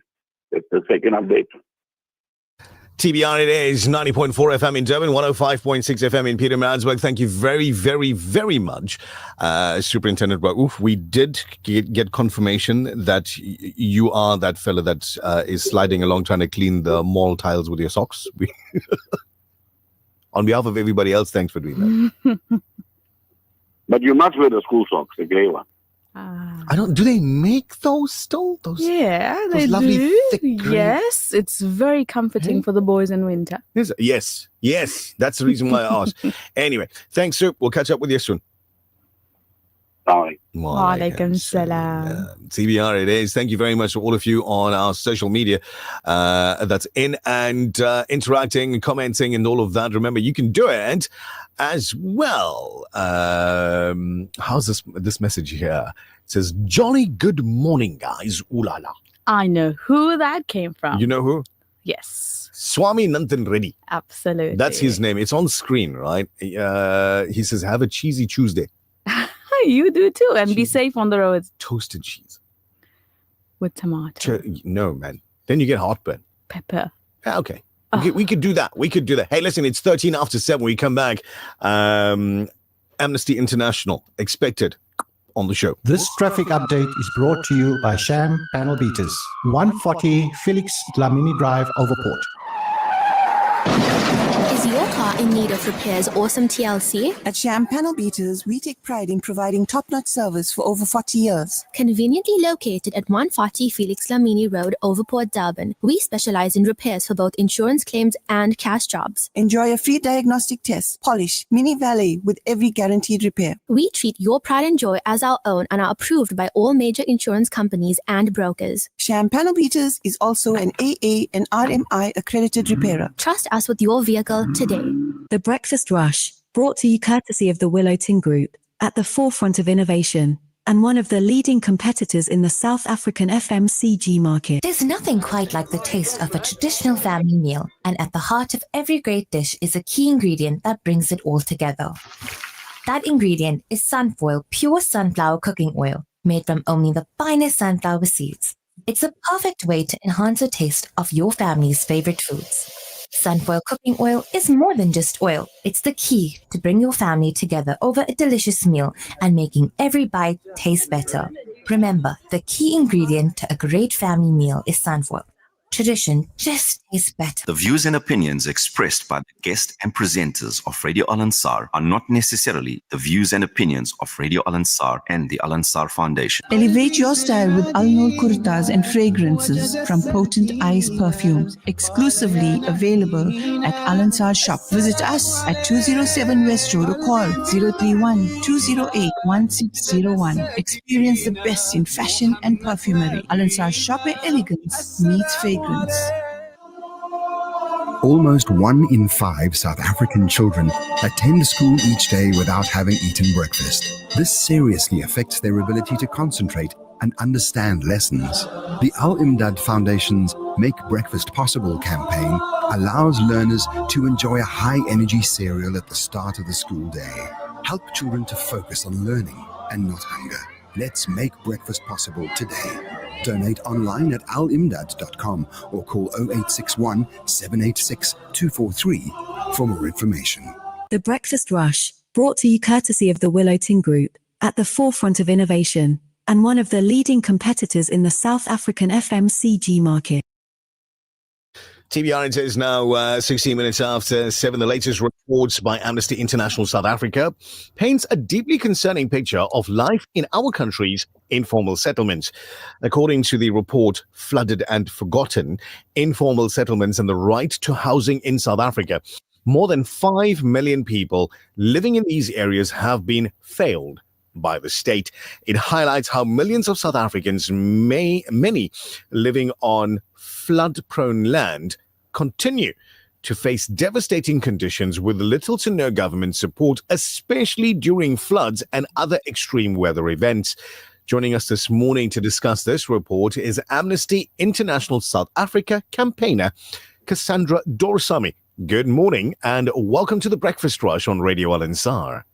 That's the second update. TBR, it is 90.4 FM in Durban, 105.6 FM in Pietermaritzburg. Thank you very, very, very much, Superintendent. We did get confirmation that you are that fella that is sliding along trying to clean the mall tiles with your socks. On behalf of everybody else, thanks for doing that. But you must wear the school socks, the grey one. I don't. Do they make those still? Yeah, those they lovely do. thick grey- Yes, it's very comforting for the boys in winter. Yes. That's the reason why I asked. Anyway, thanks, sir. We'll catch up with you soon. Bye. Walaikum salam. TBR it is. Thank you very much to all of you on our social media that's in and interacting, commenting and all of that. Remember, you can do it as well. How's this message here? It says, jolly good morning, guys. Ooh la la. I know who that came from. You know who? Yes. Swami Nandan Reddy. Absolutely. That's his name. It's on screen, right? He says, have a cheesy Tuesday. You do too, and be safe on the roads. Toasted cheese. With tomato. No, man. Then you get heartburn. Pepper. Yeah, okay. We could do that. Hey, listen, it's 13 after 7. We come back. Amnesty International expected on the show. This traffic update is brought to you by Sham Panel Beaters, 140 Felix Dlamini Drive, Overport. Is your car in need of repairs or some TLC? At Sham Panel Beaters, we take pride in providing top-notch service for over 40 years. Conveniently located at 140 Felix Lamini Road, Overport, Durban, we specialize in repairs for both insurance claims and cash jobs. Enjoy a free diagnostic test, polish, mini valet with every guaranteed repair. We treat your pride and joy as our own and are approved by all major insurance companies and brokers. Sham Panel Beaters is also an AA and RMI accredited repairer. Trust us with your vehicle today. The Breakfast Rush, brought to you courtesy of the Willow Tin Group, at the forefront of innovation, and one of the leading competitors in the South African FMCG market. There's nothing quite like the taste of a traditional family meal, and at the heart of every great dish is a key ingredient that brings it all together. That ingredient is Sunfoil pure sunflower cooking oil, made from only the finest sunflower seeds. It's a perfect way to enhance the taste of your family's favorite foods. Sunfoil cooking oil is more than just oil. It's the key to bring your family together over a delicious meal and making every bite taste better. Remember, the key ingredient to a great family meal is sunfoil. Tradition just tastes better. The views and opinions expressed by the guest and presenters of Radio Al Ansar are not necessarily the views and opinions of Radio Al Ansar and the Al Ansar Foundation. Elevate your style with Al Noor kurtas and fragrances from Potent Ice Perfumes, exclusively available at Al Ansar shop. Visit us at 207 West Road or call 031-208-1601. Experience the best in fashion and perfumery. Al Ansar shop where elegance meets fragrance. Almost 1 in 5 South African children attend school each day without having eaten breakfast. This seriously affects their ability to concentrate and understand lessons. The Al Imdad Foundation's Make Breakfast Possible campaign allows learners to enjoy a high-energy cereal at the start of the school day. Help children to focus on learning and not hunger. Let's make breakfast possible today. Donate online at alimdad.com or call 0861 786 243 for more information. The Breakfast Rush, brought to you courtesy of the Willow Tin Group, at the forefront of innovation, and one of the leading competitors in the South African FMCG market. TBR, it is now 16 minutes after 7. The latest reports by Amnesty International South Africa paints a deeply concerning picture of life in our country's informal settlements. According to the report, Flooded and Forgotten, Informal Settlements and the Right to Housing in South Africa, More than 5 million people living in these areas have been failed by the state. It highlights how millions of South Africans, many living on flood-prone land, continue to face devastating conditions with little to no government support, especially during floods and other extreme weather events. Joining us this morning to discuss this report is Amnesty International South Africa campaigner Cassandra Dorsami. Good morning and welcome to the Breakfast Rush on Radio Al-Ansar.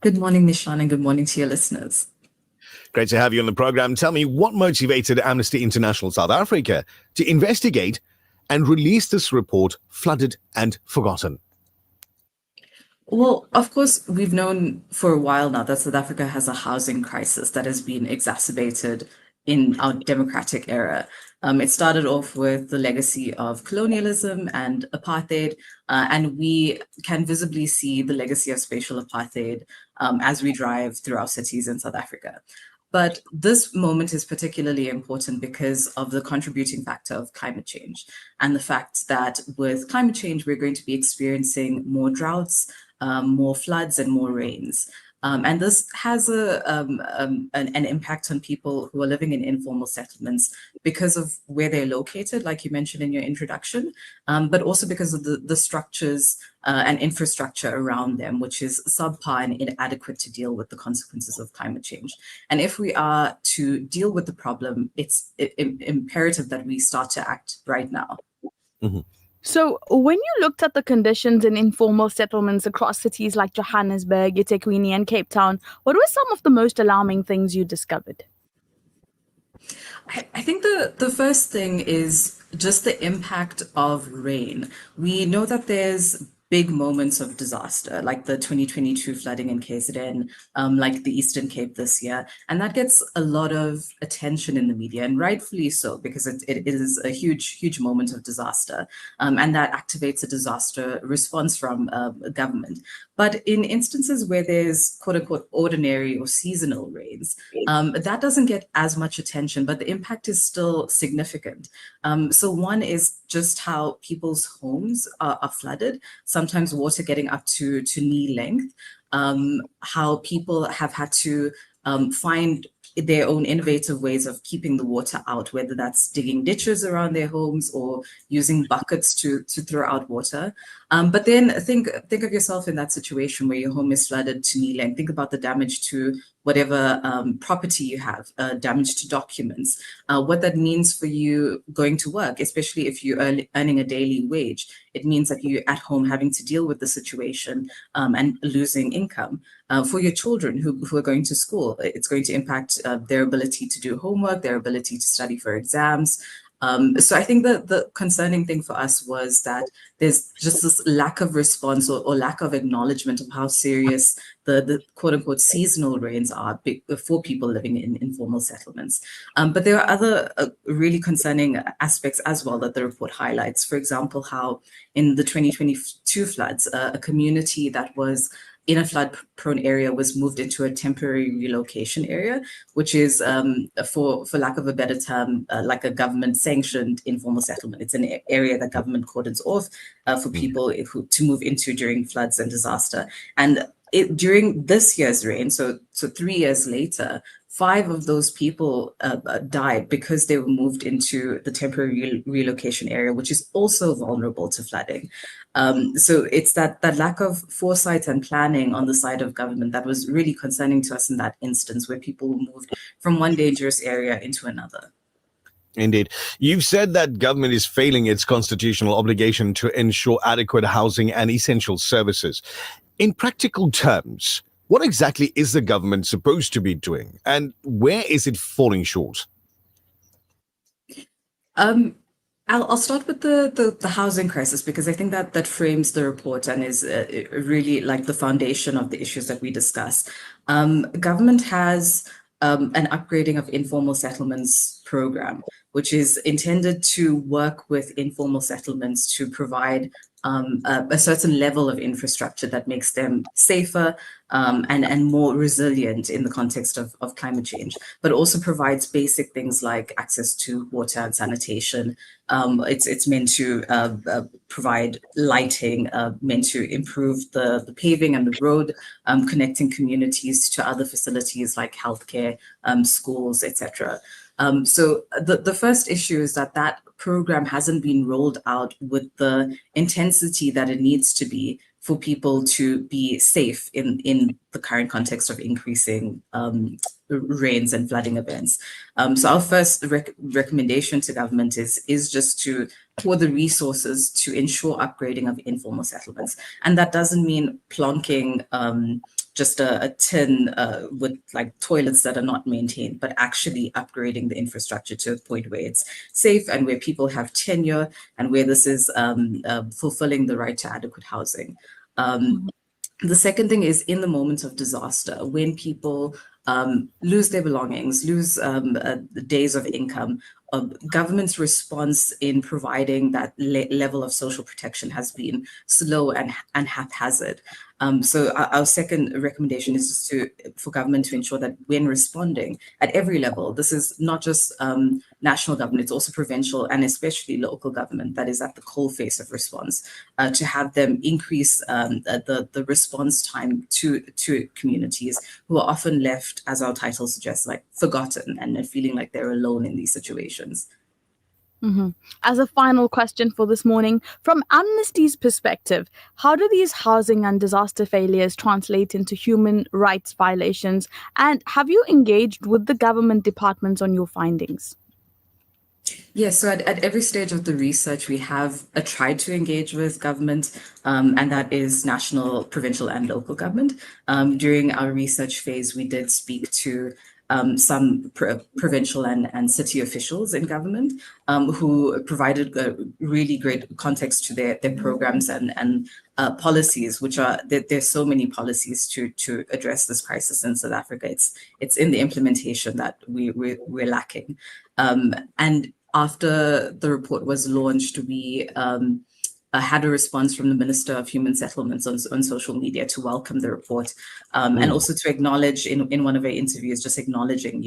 Good morning, Nishan, and good morning to your listeners. Great to have you on the program. Tell me, what motivated Amnesty International South Africa to investigate and release this report, Flooded and Forgotten? Well, of course, we've known for a while now that South Africa has a housing crisis that has been exacerbated in our democratic era. It started off with the legacy of colonialism and apartheid, and we can visibly see the legacy of spatial apartheid as we drive through our cities in South Africa. But this moment is particularly important because of the contributing factor of climate change and the fact that with climate change, we're going to be experiencing more droughts, more floods and more rains. And this has an impact on people who are living in informal settlements because of where they're located, like you mentioned in your introduction, but also because of the structures and infrastructure around them, which is subpar and inadequate to deal with the consequences of climate change. And if we are to deal with the problem, it's imperative that we start to act right now. Mm-hmm. So when you looked at the conditions in informal settlements across cities like Johannesburg, eThekwini, and Cape Town, what were some of the most alarming things you discovered? I think the first thing is just the impact of rain. We know that there's big moments of disaster, like the 2022 flooding in KZN, like the Eastern Cape this year. And that gets a lot of attention in the media, and rightfully so, because it is a huge moment of disaster. And that activates a disaster response from government. But in instances where there's quote unquote ordinary or seasonal rains, that doesn't get as much attention, but the impact is still significant. So one is just how people's homes are flooded, sometimes water getting up to knee length, how people have had to find their own innovative ways of keeping the water out, whether that's digging ditches around their homes or using buckets to throw out water. But then think of yourself in that situation where your home is flooded to knee length. Think about the damage to whatever property you have, damage to documents, what that means for you going to work, especially if you're earning a daily wage. It means that you're at home having to deal with the situation and losing income. For your children who are going to school, it's going to impact their ability to do homework, their ability to study for exams. So I think the concerning thing for us was that there's just this lack of response or lack of acknowledgement of how serious the quote unquote seasonal rains are for people living in informal settlements. But there are other really concerning aspects as well that the report highlights. For example, how in the 2022 floods, a community that was in a flood-prone area was moved into a temporary relocation area, which is, for lack of a better term, like a government-sanctioned informal settlement. It's an area that government cordons off for people to move into during floods and disaster. And during this year's rain, so 3 years later, 5 of those people died because they were moved into the temporary relocation area, which is also vulnerable to flooding. So it's that lack of foresight and planning on the side of government that was really concerning to us in that instance, where people were moved from one dangerous area into another. Indeed. You've said that government is failing its constitutional obligation to ensure adequate housing and essential services. In practical terms, what exactly is the government supposed to be doing, and where is it falling short? I'll start with the housing crisis, because I think that frames the report and is really like the foundation of the issues that we discuss. Government has an upgrading of informal settlements program, which is intended to work with informal settlements to provide a certain level of infrastructure that makes them safer and more resilient in the context of climate change, but also provides basic things like access to water and sanitation. It's meant to provide lighting, meant to improve the paving and the road, connecting communities to other facilities like healthcare, schools, etc. So the first issue is that program hasn't been rolled out with the intensity that it needs to be for people to be safe in the current context of increasing rains and flooding events. So our first recommendation to government is just to pour the resources to ensure upgrading of informal settlements. And that doesn't mean plonking just a tin with like toilets that are not maintained, but actually upgrading the infrastructure to a point where it's safe and where people have tenure and where this is fulfilling the right to adequate housing. The second thing is in the moments of disaster, when people lose their belongings, lose days of income, government's response in providing that level of social protection has been slow and haphazard. So our second recommendation is just for government to ensure that when responding at every level, this is not just national government, it's also provincial and especially local government that is at the coalface of response, to have them increase the response time to communities who are often left, as our title suggests, like forgotten and feeling like they're alone in these situations. As a final question for this morning, from Amnesty's perspective, how do these housing and disaster failures translate into human rights violations? And have you engaged with the government departments on your findings? Yes, so at every stage of the research, we have tried to engage with government, and that is national, provincial, and local government. During our research phase, we did speak to some provincial and city officials in government who provided really great context to their programs and policies, which are there's so many policies to address this crisis in South Africa. It's in the implementation that we're lacking. And after the report was launched, we had a response from the Minister of Human Settlements on social media to welcome the report, and also to acknowledge in one of our interviews, just acknowledging,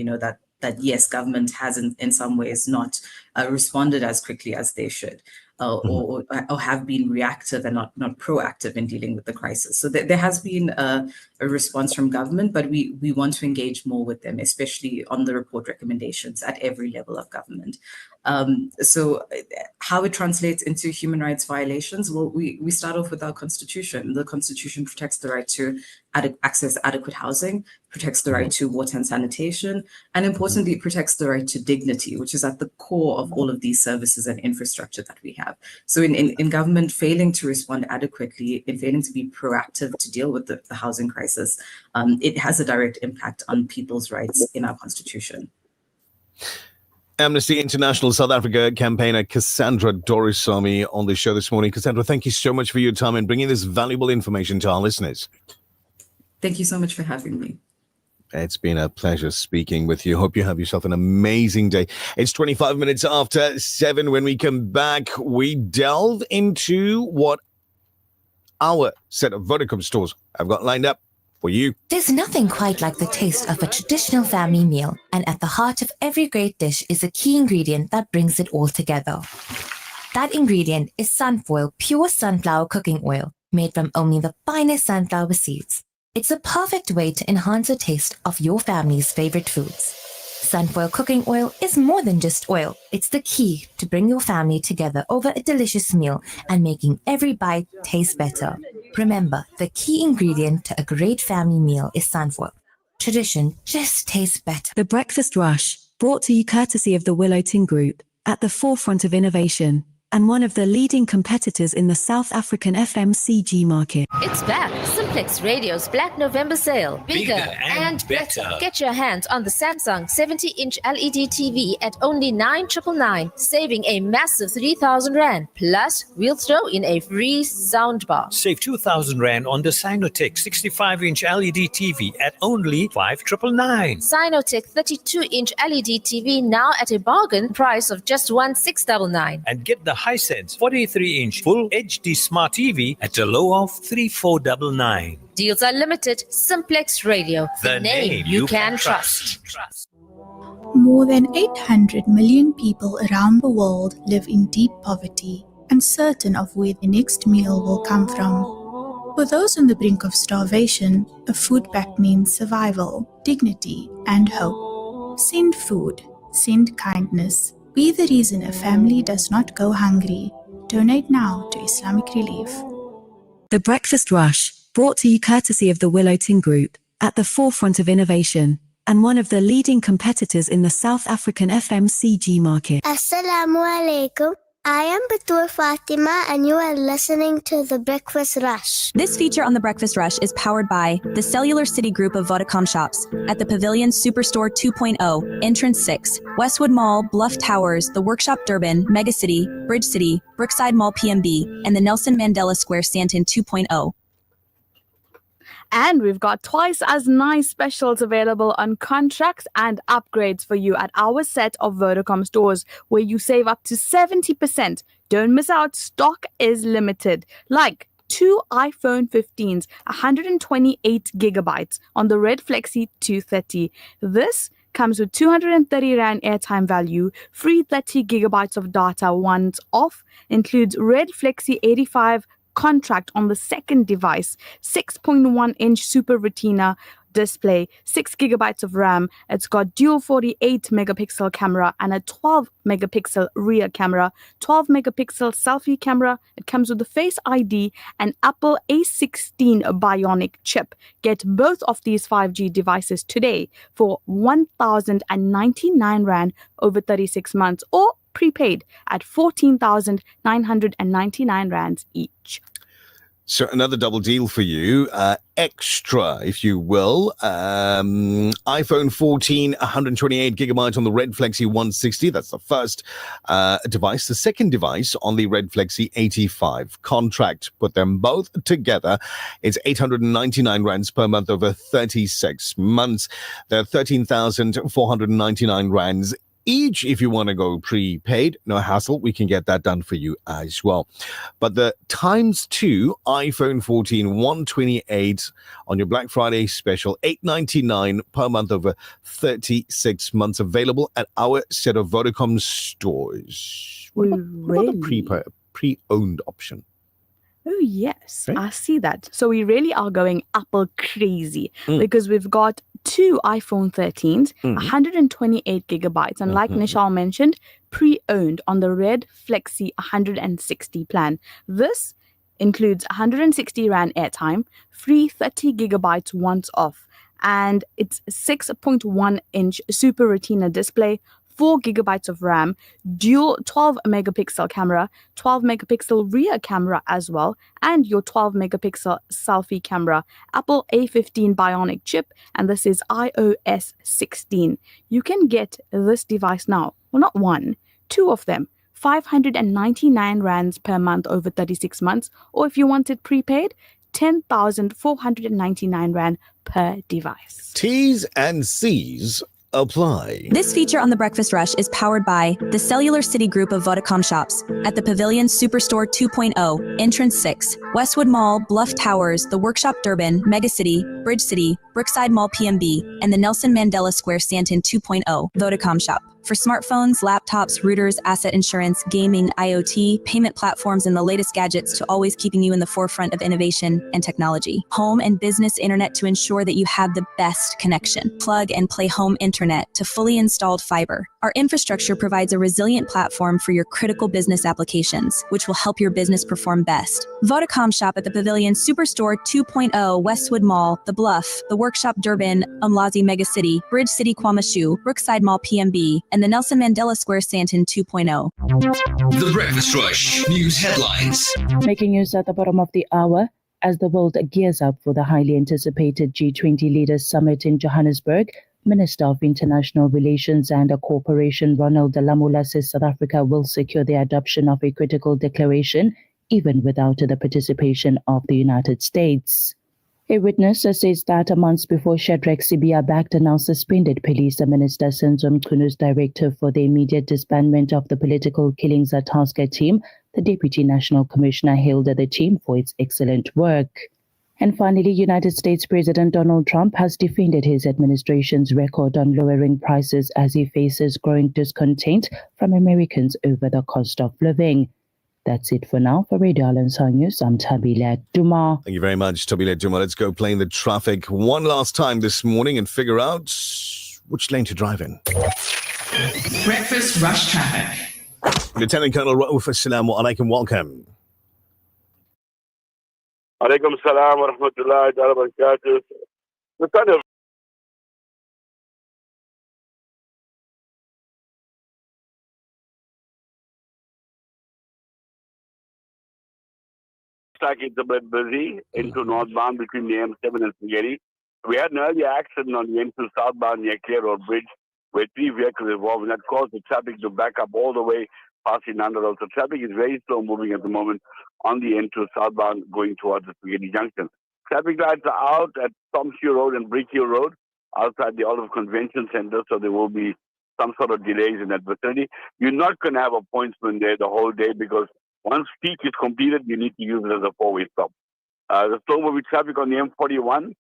that yes, government has in some ways not responded as quickly as they should, or have been reactive and not proactive in dealing with the crisis. So there has been a response from government, but we want to engage more with them, especially on the report recommendations at every level of government. So how it translates into human rights violations, well, we start off with our constitution. The constitution protects the right to access adequate housing, protects the right to water and sanitation, and importantly, it protects the right to dignity, which is at the core of all of these services and infrastructure that we have. So in government failing to respond adequately, in failing to be proactive to deal with the housing crisis, it has a direct impact on people's rights in our constitution. Amnesty International South Africa campaigner Cassandra Dorisamy on the show this morning. Cassandra, thank you so much for your time and bringing this valuable information to our listeners. Thank you so much for having me. It's been a pleasure speaking with you. Hope you have yourself an amazing day. It's 25 minutes after 7. When we come back, we delve into what our set of Vodacom stores have got lined up for you. There's nothing quite like the taste of a traditional family meal, and at the heart of every great dish is a key ingredient that brings it all together. That ingredient is Sunfoil pure sunflower cooking oil, made from only the finest sunflower seeds. It's a perfect way to enhance the taste of your family's favorite foods. Sunfoil cooking oil is more than just oil. It's the key to bring your family together over a delicious meal and making every bite taste better. Remember, the key ingredient to a great family meal is Sunfoil. Tradition just tastes better. The Breakfast Rush, brought to you courtesy of the Willow Tin Group, at the forefront of innovation and one of the leading competitors in the South African FMCG market. It's back. Simplex Radio's Black November sale. Bigger and better. Get your hands on the Samsung 70-inch LED TV at only 9,999, saving a massive 3,000 Rand. Plus, we'll throw in a free soundbar. Save 2,000 Rand on the Sinotech 65-inch LED TV at only 5,999. Sinotech 32-inch LED TV now at a bargain price of just 1,699. And get the Hisense 43-inch Full HD Smart TV at a low of 3,499. Deals are limited. Simplex Radio, the name you can trust. More than 800 million people around the world live in deep poverty, uncertain of where the next meal will come from. For those on the brink of starvation, a food pact means survival, dignity, and hope. Send food, send kindness. Be the reason a family does not go hungry. Donate now to Islamic Relief. The Breakfast Rush, brought to you courtesy of the Willowton Group, at the forefront of innovation, and one of the leading competitors in the South African FMCG market. Assalamu alaikum. I am Batul Fatima and you are listening to The Breakfast Rush. This feature on The Breakfast Rush is powered by the Cellular City Group of Vodacom shops at the Pavilion Superstore 2.0, Entrance 6, Westwood Mall, Bluff Towers, The Workshop Durban, Megacity, Bridge City, Brookside Mall PMB, and the Nelson Mandela Square Stanton 2.0. And we've got twice as nice specials available on contracts and upgrades for you at our set of Vodacom stores, where you save up to 70%. Don't miss out. Stock is limited. Like 2 iPhone 15s, 128 gigabytes on the Red Flexi 230. This comes with 230 Rand airtime value, free 30 gigabytes of data once off, includes Red Flexi 85 contract on the second device, 6.1-inch Super Retina display, 6 gigabytes of RAM. It's got dual 48 megapixel camera and a 12 megapixel rear camera, 12 megapixel selfie camera. It comes with the Face ID and Apple A16 Bionic chip. Get both of these 5G devices today for 1,099 Rand over 36 months, or prepaid at 14,999 Rands each. So another double deal for you, extra, if you will. iPhone 14, 128 gigabytes on the Red Flexi 160. That's the first device. The second device on the Red Flexi 85 contract. Put them both together. It's 899 Rands per month over 36 months. They're 13,499 Rands each. If you want to go prepaid, no hassle, we can get that done for you as well. But the ×2 iPhone 14 128 on your Black Friday special, $899 per month over 36 months, available at our set of Vodacom stores. What about the pre-owned option? Oh, yes, right? I see that. So we really are going Apple crazy because we've got 2 iPhone 13s, 128 gigabytes. And like Nishal mentioned, pre-owned on the Red Flexi 160 plan. This includes 160 Rand airtime, free 30 gigabytes once off. And it's 6.1-inch Super Retina display, 4 gigabytes of RAM, dual 12 megapixel camera, 12 megapixel rear camera as well, and your 12 megapixel selfie camera, Apple A15 Bionic chip, and this is iOS 16. You can get this device now. Well, not one, 2 of them. 599 Rands per month over 36 months, or if you want it prepaid, 10,499 Rand per device. T's and C's apply. This feature on The Breakfast Rush is powered by the Cellular City Group of Vodacom shops at the Pavilion Superstore 2.0, Entrance 6, Westwood Mall, Bluff Towers, The Workshop Durban, Megacity, Bridge City, Brookside Mall PMB, and the Nelson Mandela Square Stanton 2.0, Vodacom shop. For smartphones, laptops, routers, asset insurance, gaming, IoT, payment platforms, and the latest gadgets to always keeping you in the forefront of innovation and technology. Home and business internet to ensure that you have the best connection. Plug and play home internet to fully installed fiber. Our infrastructure provides a resilient platform for your critical business applications, which will help your business perform best. Vodacom Shop at the Pavilion Superstore 2.0, Westwood Mall, The Bluff, The Workshop Durban, Umlazi Megacity, Bridge City Kwamashu, Brookside Mall PMB, and the Nelson Mandela Square Sandton 2.0. The Breakfast Rush News Headlines. Making news at the bottom of the hour, as the world gears up for the highly anticipated G20 Leaders Summit in Johannesburg, Minister of International Relations and Cooperation Ronald Lamula says South Africa will secure the adoption of a critical declaration even without the participation of the United States. A witness says that months before Shadrack Sibiya backed and now suspended Police Minister Senzo Mchunu's directive for the immediate disbandment of the Political Killings Task Team, the Deputy National Commissioner hailed the team for its excellent work. And finally, United States President Donald Trump has defended his administration's record on lowering prices as he faces growing discontent from Americans over the cost of living. That's it for now. For Radio Alansar News, I'm Tabila Duma. Thank you very much, Tabila Duma. Let's go play in the traffic one last time this morning and figure out which lane to drive in. Breakfast Rush Traffic. Lieutenant Colonel Rauf, assalamu alaikum, welcome. Alaikum salam wa rahmatullahi wa barakatuh. The kind of is a bit busy into northbound between the M7 and Spaghetti. We had an earlier accident on the M2 southbound near Clare Road Bridge where 3 vehicles involved, and that caused the traffic to back up all the way past Inanda Road. So traffic is very slow moving at the moment on the N2 southbound going towards the Spaghetti Junction. Traffic lights are out at Tomshieu Road and Brick Hill Road outside the Olive Convention Center, so there will be some sort of delays in that vicinity. You're not going to have appointment there the whole day because once peak is completed, you need to use it as a 4-way stop. The slow-moving traffic on the M41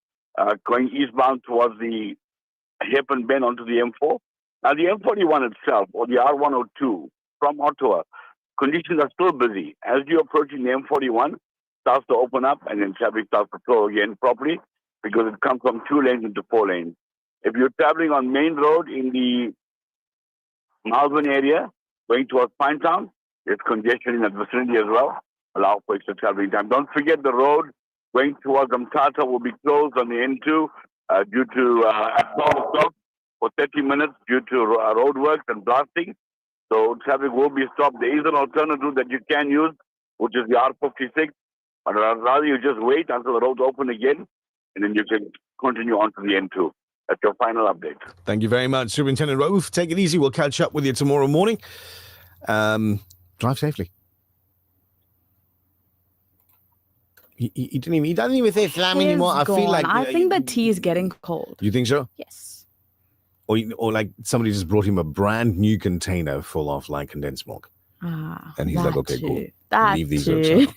going eastbound towards the Hairpin Bend onto the M4. Now, the M41 itself, or the R102 from Ottawa, conditions are still busy. As you're approaching the M41, starts to open up and then traffic starts to flow again properly because it comes from 2 lanes into 4 lanes. If you're traveling on Main Road in the Malvern area, going towards Pinetown, there's congestion in that vicinity as well. Allow for extra traveling time. Don't forget the road going towards Mthatha will be closed on the N2 due to at 12 o'clock for 30 minutes due to road works and blasting. So traffic will be stopped. There is an alternative route that you can use, which is the R56. But I'd rather you just wait until the roads open again, and then you can continue on to the N2. That's your final update. Thank you very much, Superintendent Rauf. Take it easy. We'll catch up with you tomorrow morning. Drive safely. He doesn't even say Islam anymore. I feel like I think the tea is getting cold. You think so? Yes. Or like somebody just brought him a brand new container full of like condensed milk. And he's like, okay, cool. Leave these outside.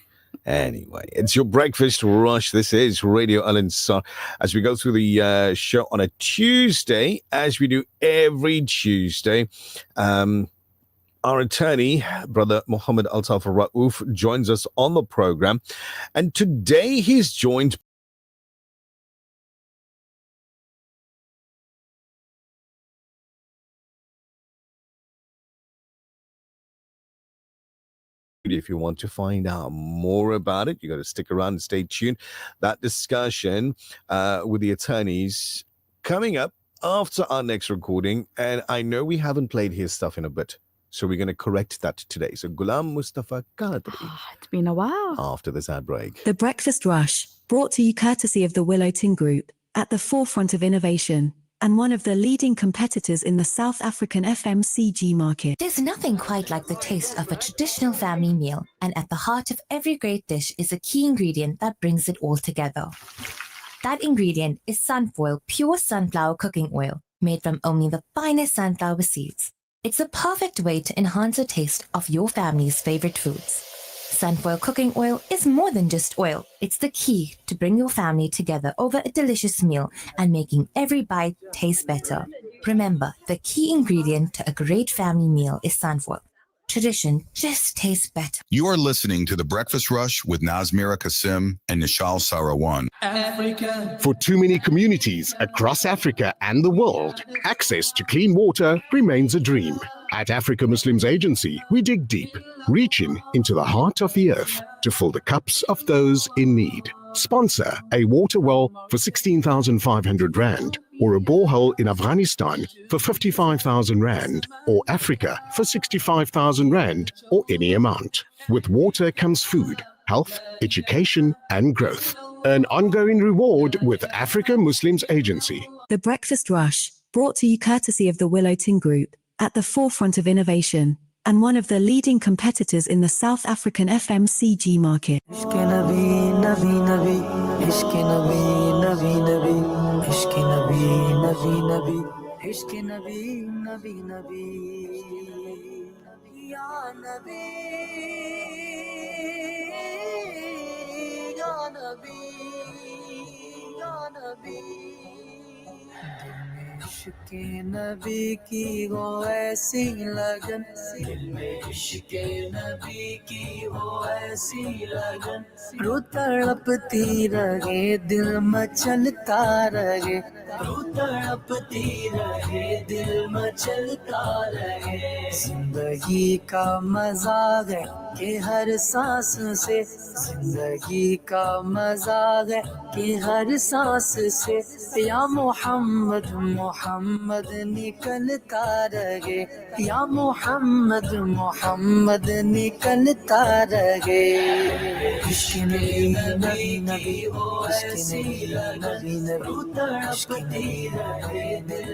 Anyway, it's your breakfast rush. This is Radio Alansar. As we go through the show on a Tuesday, as we do every Tuesday, our attorney, Brother Muhammad Altaf Rauf, joins us on the program. And today he's joined if you want to find out more about it. You got to stick around and stay tuned. That discussion with the attorneys coming up after our next recording. And I know we haven't played his stuff in a bit, so we're going to correct that today. So Ghulam Mustafa Qadri. It's been a while. After this ad break. The Breakfast Rush, brought to you courtesy of the Willowton Group, at the forefront of innovation and one of the leading competitors in the South African FMCG market. There's nothing quite like the taste of a traditional family meal, and at the heart of every great dish is a key ingredient that brings it all together. That ingredient is Sunfoil pure sunflower cooking oil, made from only the finest sunflower seeds. It's a perfect way to enhance the taste of your family's favorite foods. Sunfoil cooking oil is more than just oil. It's the key to bring your family together over a delicious meal and making every bite taste better. Remember, the key ingredient to a great family meal is sunfoil. Tradition just tastes better. You are listening to The Breakfast Rush with Nazmira Kasim and Nishal Sarawan. Africa. For too many communities across Africa and the world, access to clean water remains a dream. At Africa Muslims Agency, we dig deep, reaching into the heart of the earth to fill the cups of those in need. Sponsor a water well for 16,500 Rand, or a borehole in Afghanistan for 55,000 Rand, or Africa for 65,000 Rand, or any amount. With water comes food, health, education, and growth. An ongoing reward with Africa Muslims Agency. The Breakfast Rush, brought to you courtesy of the Willow Tin Group, at the forefront of innovation, and one of the leading competitors in the South African FMCG market. इश्क़ नबी की वो ऐसी लगन दिल में इश्क़ नबी की वो ऐसी लगन रू तड़पती रहे दिल मचलता रहे रू तड़पती रहे दिल मचलता रहे जिंदगी का मजा है कि हर सांस से जिंदगी का मजा है कि हर सांस से या मोहम्मद मोहम्मद निकलता रहे या मोहम्मद मोहम्मद निकलता रहे इश्क़ नबी नबी नबी नबी तड़पती रहे दिल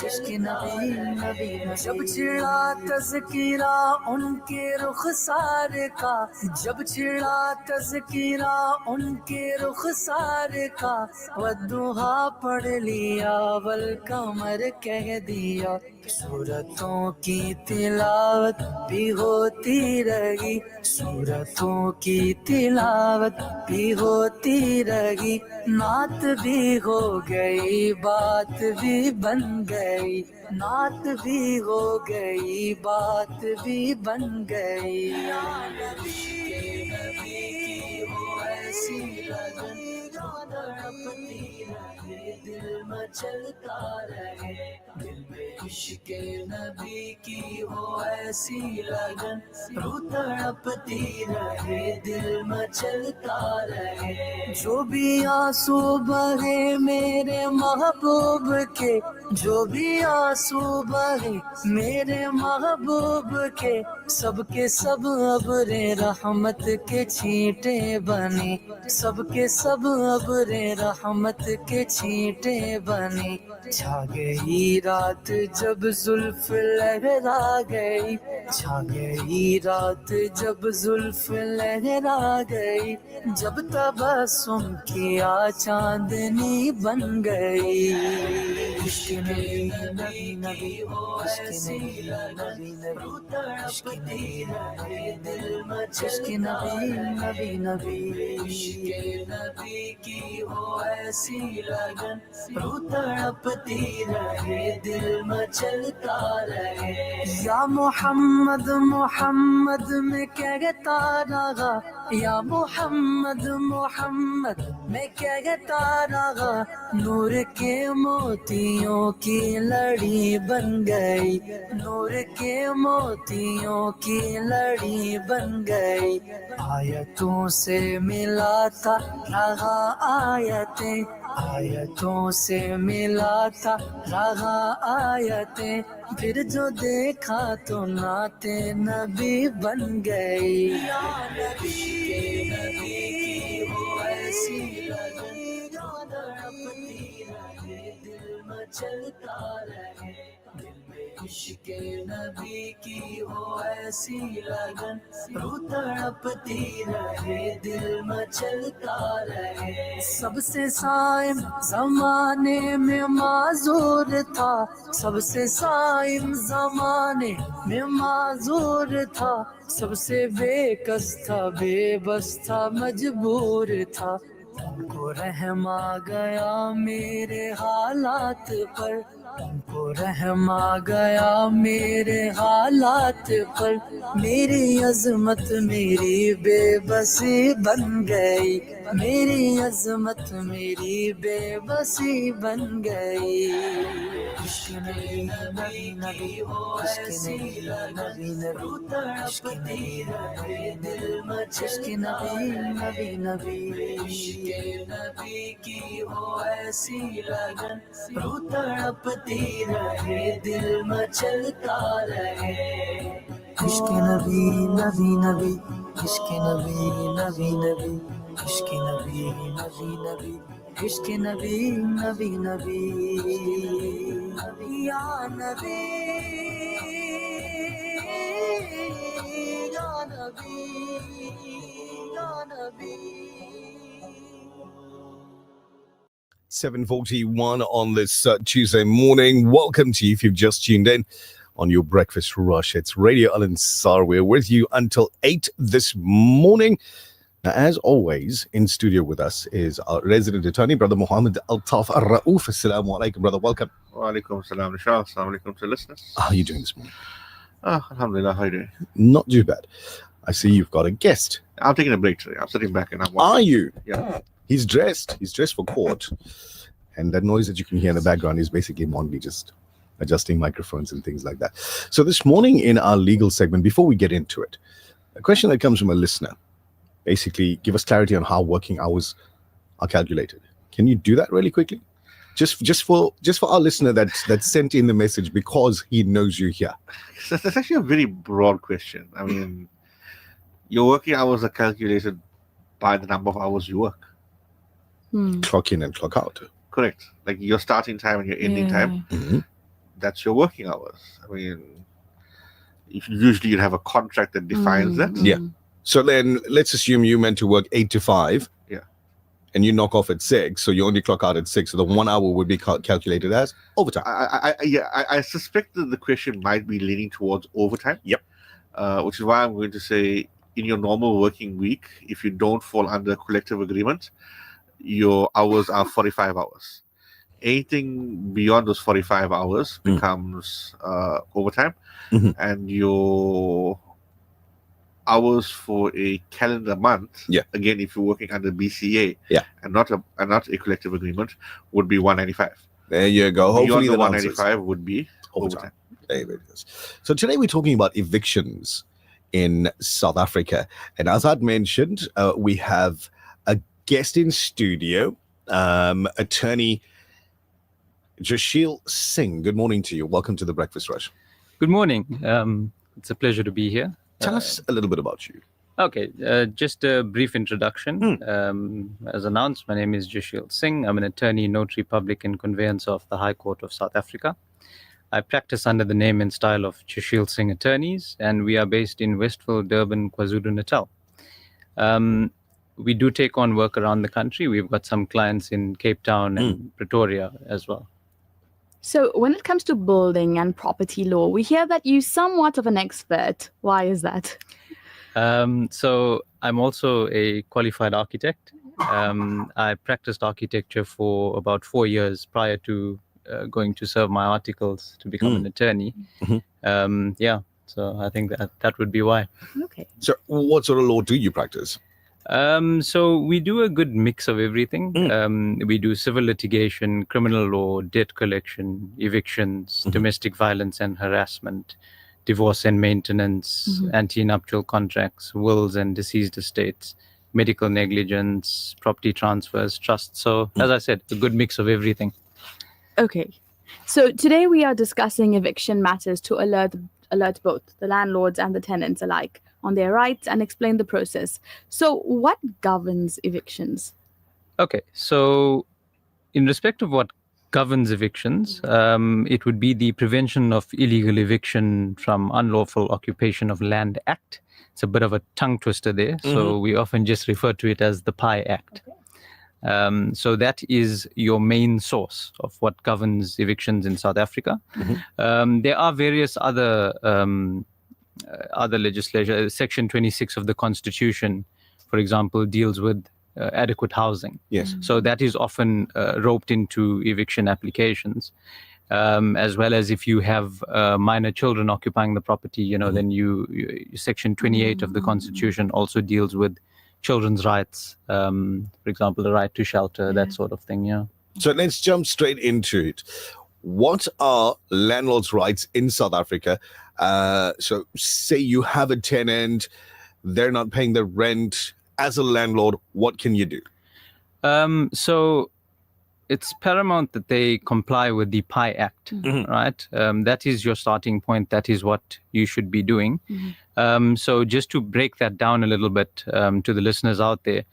इश्क़ नबी नबी जब छिड़ा तज़किरा उनके रुख़सार का जब छिड़ा तज़किरा उनके रुख़सार का वद्दुहा पढ़ लिया वल कमर कह दिया सूरतों की तिलावत भी होती रही सूरतों की तिलावत भी होती रही नात भी हो गई बात भी बन गई नात भी हो गई बात भी बन गई नबी की वो ऐसी लगन तड़पती रहे दिल मचलता रहे दिल में इश्क़ नबी की वो ऐसी लगन रू तड़पती रहे दिल मचलता रहे जो भी आंसू बहे मेरे महबूब के जो भी आंसू बहे मेरे महबूब के सबके सब अब्रे रहमत के छींटे बने सबके सब अब्रे रहमत के छींटे बने छा गई रात जब जुल्फ लहरा गई छा गई रात जब जुल्फ लहरा गई जब तबस्सुम किया चांदनी बन गई इश्क़ नबी नबी इश्क़ नबी नबी तड़पती रहे दिल इश्क़ नबी नबी नबी इश्क़ नबी की वो ऐसी लगन रू तड़पती रहे दिल मचलता रहे या मोहम्मद मोहम्मद मैं कहता रहा या मोहम्मद मोहम्मद मैं कहता रहा नूर के मोतियों की लड़ी बन गई नूर के मोतियों की लड़ी बन गई आयतों से मिलाता रहा आयतें आयतों से मिलाता रहा आयतें फिर जो देखा तो नाते नबी बन गई या नबी की वो ऐसी लगन तड़पती रहे दिल मचलता रहे दिल में इश्क़ नबी की वो ऐसी लगन रू तड़पती रहे दिल मचलता रहे सबसे साइम ज़माने में माज़ूर था सबसे साइम ज़माने में माज़ूर था सबसे बेकस था बेबस था मजबूर था उनको रहम आ गया मेरे हालात पर तुमको रहम आ गया मेरे हालात पर मेरी अजमत मेरी बेबसी बन गई मेरी अजमत मेरी बेबसी बन गई इश्क नबी नबी नबी इश्क नबी नबी इश्क नबी दिल मच इश्क नबी नबी नबी इश्क नबी की हो ऐसी लगन रूह तड़पती रहे दिल मचलता रहे इश्क नबी नबी नबी इश्क नबी नबी नबी इश्क नबी नबी नबी इश्क नबी नबी नबी या नबी या नबी या नबी 7:41 on this Tuesday morning. Welcome to you if you've just tuned in on your breakfast rush. It's Radio Al Ansar. We're with you until 8 this morning. Now, as always, in studio with us is our resident attorney, Brother Muhammad Altaf Al-Rauf. Assalamu alaikum, brother. Welcome. Wa alaikum salam, Nishal. Assalamu alaikum to listeners. How are you doing this morning? Alhamdulillah, how are you doing? Not too bad. I see you've got a guest. I'm taking a break today. I'm sitting back and I'm watching. Are you? Yeah. He's dressed. He's dressed for court. And that noise that you can hear in the background is basically Mondi just adjusting microphones and things like that. So this morning in our legal segment, before we get into it, a question that comes from a listener. Basically, give us clarity on how working hours are calculated. Can you do that really quickly? Just for our listener that sent in the message because he knows you're here. That's actually a very broad question. I mean, your working hours are calculated by the number of hours you work. Clock in and clock out. Correct. Like your starting time and your ending time. Mm-hmm. That's your working hours. I mean, usually you'd have a contract that defines that. Yeah. So then let's assume you meant to work 8 to 5. Yeah. And you knock off at 6, so you only clock out at 6. So the 1 hour would be calculated as overtime. I suspect that the question might be leaning towards overtime. Yep. Which is why I'm going to say in your normal working week, if you don't fall under collective agreement, your hours are 45 hours. Anything beyond those 45 hours becomes overtime. Mm-hmm. And your hours for a calendar month, again, if you're working under BCA and not a collective agreement, would be 195. There you go. Hopefully the that 195 answers. would be overtime. There it is. So today we're talking about evictions in South Africa. And as I'd mentioned, we have a guest in studio, attorney Jashil Singh. Good morning to you. Welcome to the Breakfast Rush. Good morning. It's a pleasure to be here. Tell us a little bit about you. Okay, just a brief introduction. As announced, my name is Jashil Singh. I'm an attorney, notary public and conveyancer of the High Court of South Africa. I practice under the name and style of Jashil Singh Attorneys, and we are based in Westville, Durban, KwaZulu-Natal. We do take on work around the country. We've got some clients in Cape Town and Pretoria as well. So when it comes to building and property law, we hear that you're somewhat of an expert. Why is that? So I'm also a qualified architect. I practiced architecture for about 4 years prior to going to serve my articles to become an attorney. So I think that would be why. Okay. So what sort of law do you practice? So we do a good mix of everything. We do civil litigation, criminal law, debt collection, evictions, domestic violence and harassment, divorce and maintenance, anti-nuptial contracts, wills and deceased estates, medical negligence, property transfers, trusts. So as I said, a good mix of everything. Okay. So today we are discussing eviction matters to alert both the landlords and the tenants alike on their rights and explain the process. So what governs evictions? Okay, so in respect of what governs evictions, it would be the Prevention of Illegal Eviction from Unlawful Occupation of Land Act. It's a bit of a tongue twister there, so we often just refer to it as the PI Act. So that is your main source of what governs evictions in South Africa. There are various other legislation. Section 26 of the Constitution, for example, deals with adequate housing. Yes. So that is often roped into eviction applications. as well as if you have minor children occupying the property, then Section 28 of the Constitution also deals with children's rights, for example, the right to shelter, that sort of thing. Yeah. So let's jump straight into it. What are landlords' rights in South Africa? So say you have a tenant, they're not paying the rent. As a landlord, what can you do? So it's paramount that they comply with the PI Act, right? That is your starting point. That is what you should be doing. So just to break that down a little bit to the listeners out there,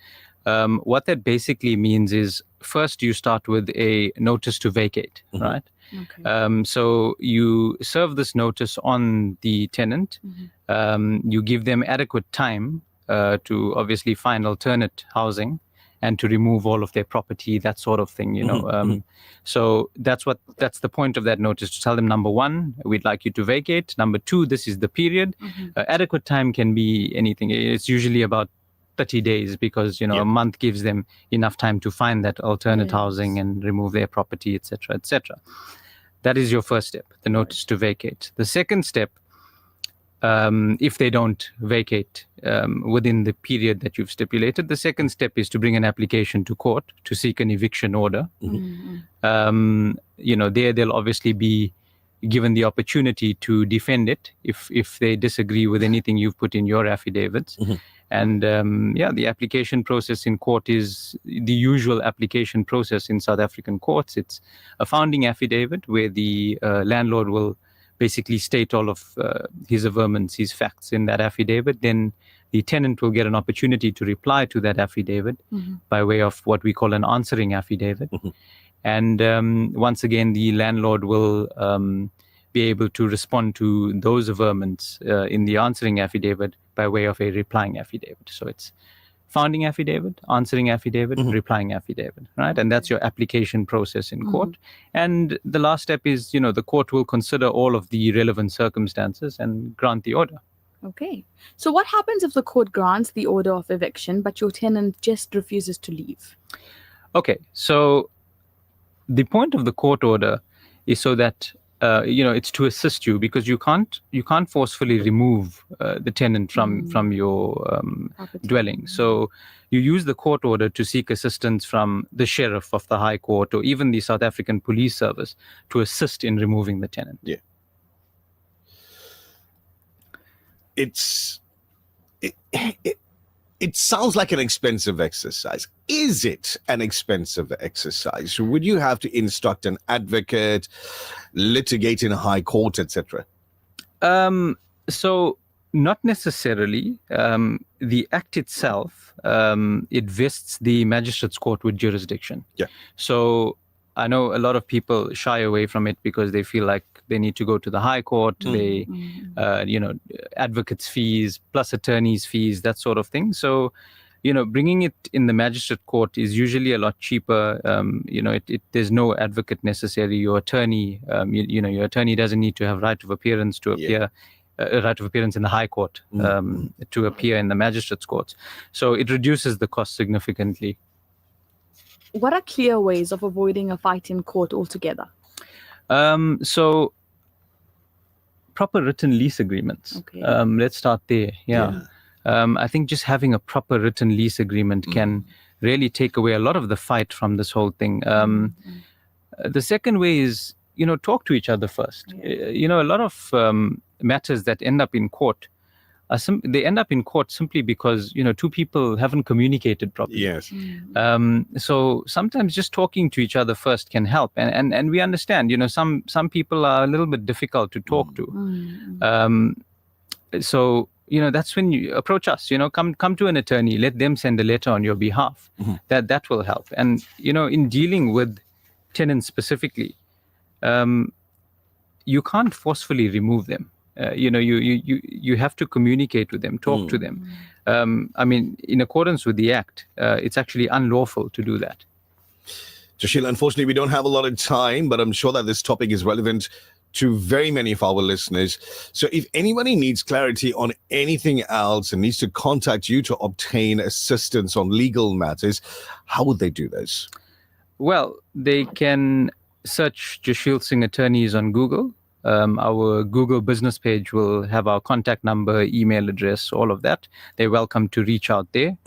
what that basically means is first you start with a notice to vacate, right? Okay. So you serve this notice on the tenant. You give them adequate time to obviously find alternate housing and to remove all of their property, that sort of thing, So that's the point of that notice, to tell them, number one, we'd like you to vacate. Number two, this is the period. Adequate time can be anything. It's usually about 30 days because, a month gives them enough time to find that alternate housing and remove their property, etc., etc. That is your first step, the notice to vacate. The second step, if they don't vacate within the period that you've stipulated, the second step is to bring an application to court to seek an eviction order. There they'll obviously be given the opportunity to defend it if they disagree with anything you've put in your affidavits. And the application process in court is the usual application process in South African courts. It's a founding affidavit where the landlord will basically state all of his averments, his facts in that affidavit. Then the tenant will get an opportunity to reply to that affidavit by way of what we call an answering affidavit. And once again, the landlord will be able to respond to those averments in the answering affidavit by way of a replying affidavit. So it's founding affidavit, answering affidavit, replying affidavit, right? And that's your application process in court. And the last step is, the court will consider all of the relevant circumstances and grant the order. Okay. So what happens if the court grants the order of eviction, but your tenant just refuses to leave? Okay. So the point of the court order is so that it's to assist you, because you can't forcefully remove the tenant from your dwelling. So you use the court order to seek assistance from the sheriff of the High Court or even the South African Police Service to assist in removing the tenant. Yeah. It sounds like an expensive exercise. Is it an expensive exercise? Would you have to instruct an advocate, litigate in a high court, etc.? So not necessarily. The act itself, it vests the magistrate's court with jurisdiction. Yeah. So I know a lot of people shy away from it because they feel like they need to go to the High Court, advocates' fees, plus attorneys' fees, that sort of thing. So, bringing it in the magistrate court is usually a lot cheaper. There's no advocate necessary. Your attorney, your attorney doesn't need to have right of appearance to appear. Right of appearance in the High Court to appear in the magistrate's courts. So it reduces the cost significantly. What are clear ways of avoiding a fight in court altogether? So proper written lease agreements. Okay. Let's start there. Yeah. I think just having a proper written lease agreement can really take away a lot of the fight from this whole thing. The second way is, talk to each other first. A lot of matters that end up in court, they end up in court simply because, two people haven't communicated properly. Yes. So sometimes just talking to each other first can help. And we understand, some people are a little bit difficult to talk to. So, that's when you approach us, come to an attorney, let them send a letter on your behalf. That will help. And, in dealing with tenants specifically, you can't forcefully remove them. You have to communicate with them, talk to them. In accordance with the Act, it's actually unlawful to do that. Joshila, unfortunately, we don't have a lot of time, but I'm sure that this topic is relevant to very many of our listeners. So if anybody needs clarity on anything else and needs to contact you to obtain assistance on legal matters, how would they do this? Well, they can search Jashil Singh Attorneys on Google. Our Google business page will have our contact number, email address, all of that. They're welcome to reach out there.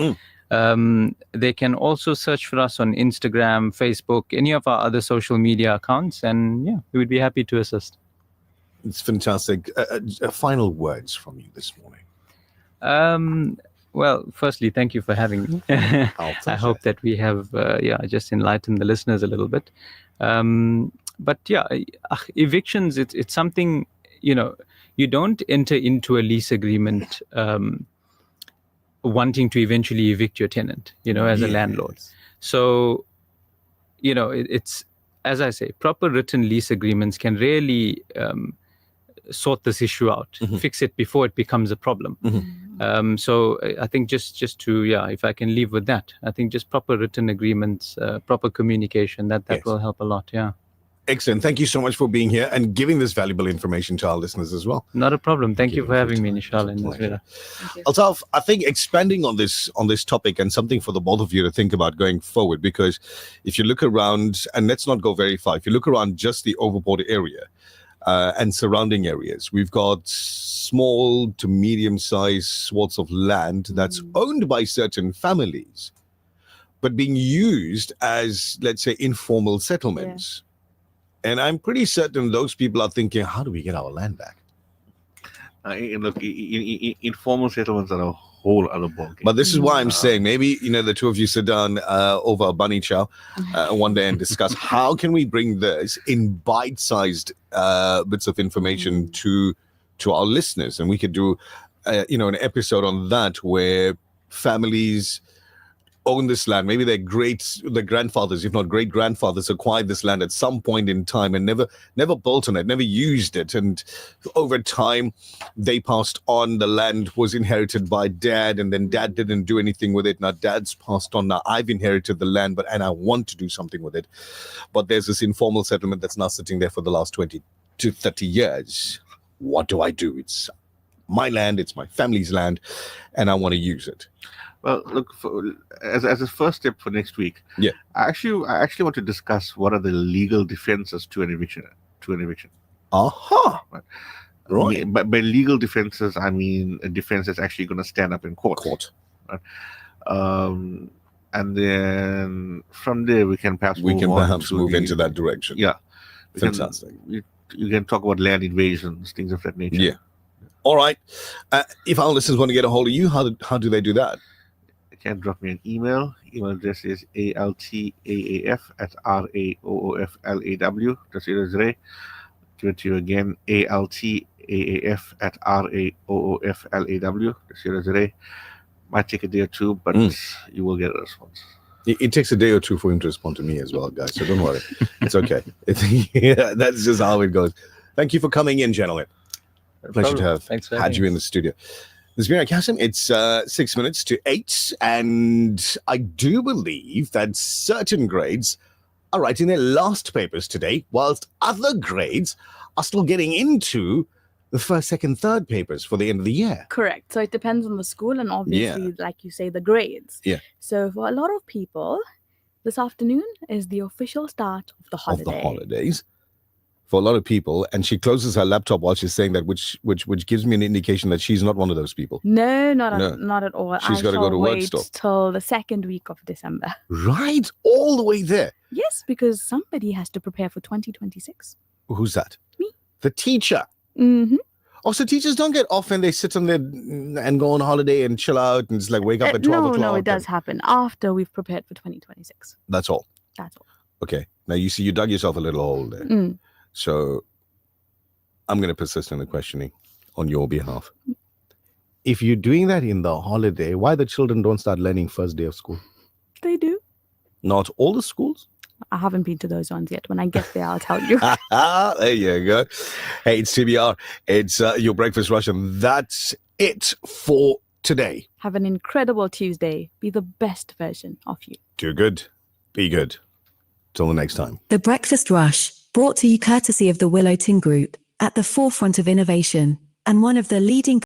They can also search for us on Instagram, Facebook, any of our other social media accounts, and yeah, we would be happy to assist. It's fantastic. Final words from you this morning. Well, firstly, thank you for having me. I hope that we have just enlightened the listeners a little bit. But yeah, evictions, it's something, you don't enter into a lease agreement wanting to eventually evict your tenant, as a landlord. So, it's, as I say, proper written lease agreements can really sort this issue out, fix it before it becomes a problem. So I think just to, if I can leave with that, I think just proper written agreements, proper communication, that will help a lot. Yeah. Excellent. Thank you so much for being here and giving this valuable information to our listeners as well. Not a problem. Thank you for having me, Nishal, in this video. Altaf, I think expanding on this topic and something for the both of you to think about going forward, because if you look around, and let's not go very far, if you look around just the Overport area and surrounding areas, we've got small to medium-sized swaths of land that's owned by certain families, but being used as, let's say, informal settlements. And I'm pretty certain those people are thinking, how do we get our land back? Look, informal settlements are a whole other ballgame. But this is why I'm saying maybe, the two of you sit down over a bunny chow one day and discuss how can we bring this in bite-sized bits of information to our listeners. And we could do, an episode on that where families own this land. Maybe their grandfathers, if not great-grandfathers, acquired this land at some point in time and never built on it, never used it. And over time, they passed on. The land was inherited by dad, and then dad didn't do anything with it. Now dad's passed on. Now I've inherited the land, and I want to do something with it. But there's this informal settlement that's now sitting there for the last 20 to 30 years. What do I do? It's my land, it's my family's land, and I want to use it. Well, look, as a first step for next week, I actually want to discuss what are the legal defenses to an eviction. Aha! Right. By legal defenses, I mean a defense that's actually going to stand up in court. Right? And then from there we can perhaps move into that direction. Yeah. Fantastic. You can talk about land invasions, things of that nature. Yeah. All right. If our listeners want to get a hold of you, how do they do that? Can drop me an email. Email address is altAAF@RAOOFLAW.co.za. Give it to you again, altAAF@RAOOFLAW.co.za. Might take a day or two, but you will get a response. It takes a day or two for him to respond to me as well, guys. So don't worry. It's okay. That's just how it goes. Thank you for coming in, gentlemen. Pleasure to have had you in the studio. Nazmira Kasim, it's 6 minutes to 8, and I do believe that certain grades are writing their last papers today, whilst other grades are still getting into the first, second, third papers for the end of the year. Correct. So it depends on the school and obviously, like you say, the grades. Yeah. So for a lot of people, this afternoon is the official start of the holiday. Of the holidays. For a lot of people, and she closes her laptop while she's saying that, which gives me an indication that she's not one of those people. No, not at all. She's got to go to work still. Till the second week of December. Right, all the way there. Yes, because somebody has to prepare for 2026. Who's that? Me. The teacher. Mm-hmm. Oh, so teachers don't get off and they sit on there and go on holiday and chill out and just like wake up at 12 o'clock. No, it does happen after we've prepared for 2026. That's all. That's all. Okay. Now you see, you dug yourself a little hole there. So I'm going to persist in the questioning on your behalf. If you're doing that in the holiday, why the children don't start learning first day of school? They do. Not all the schools? I haven't been to those ones yet. When I get there, I'll tell you. There you go. Hey, it's TBR. It's your breakfast rush, and that's it for today. Have an incredible Tuesday. Be the best version of you. Do good. Be good. Till the next time. The Breakfast Rush, brought to you courtesy of the Willow Tin Group, at the forefront of innovation and one of the leading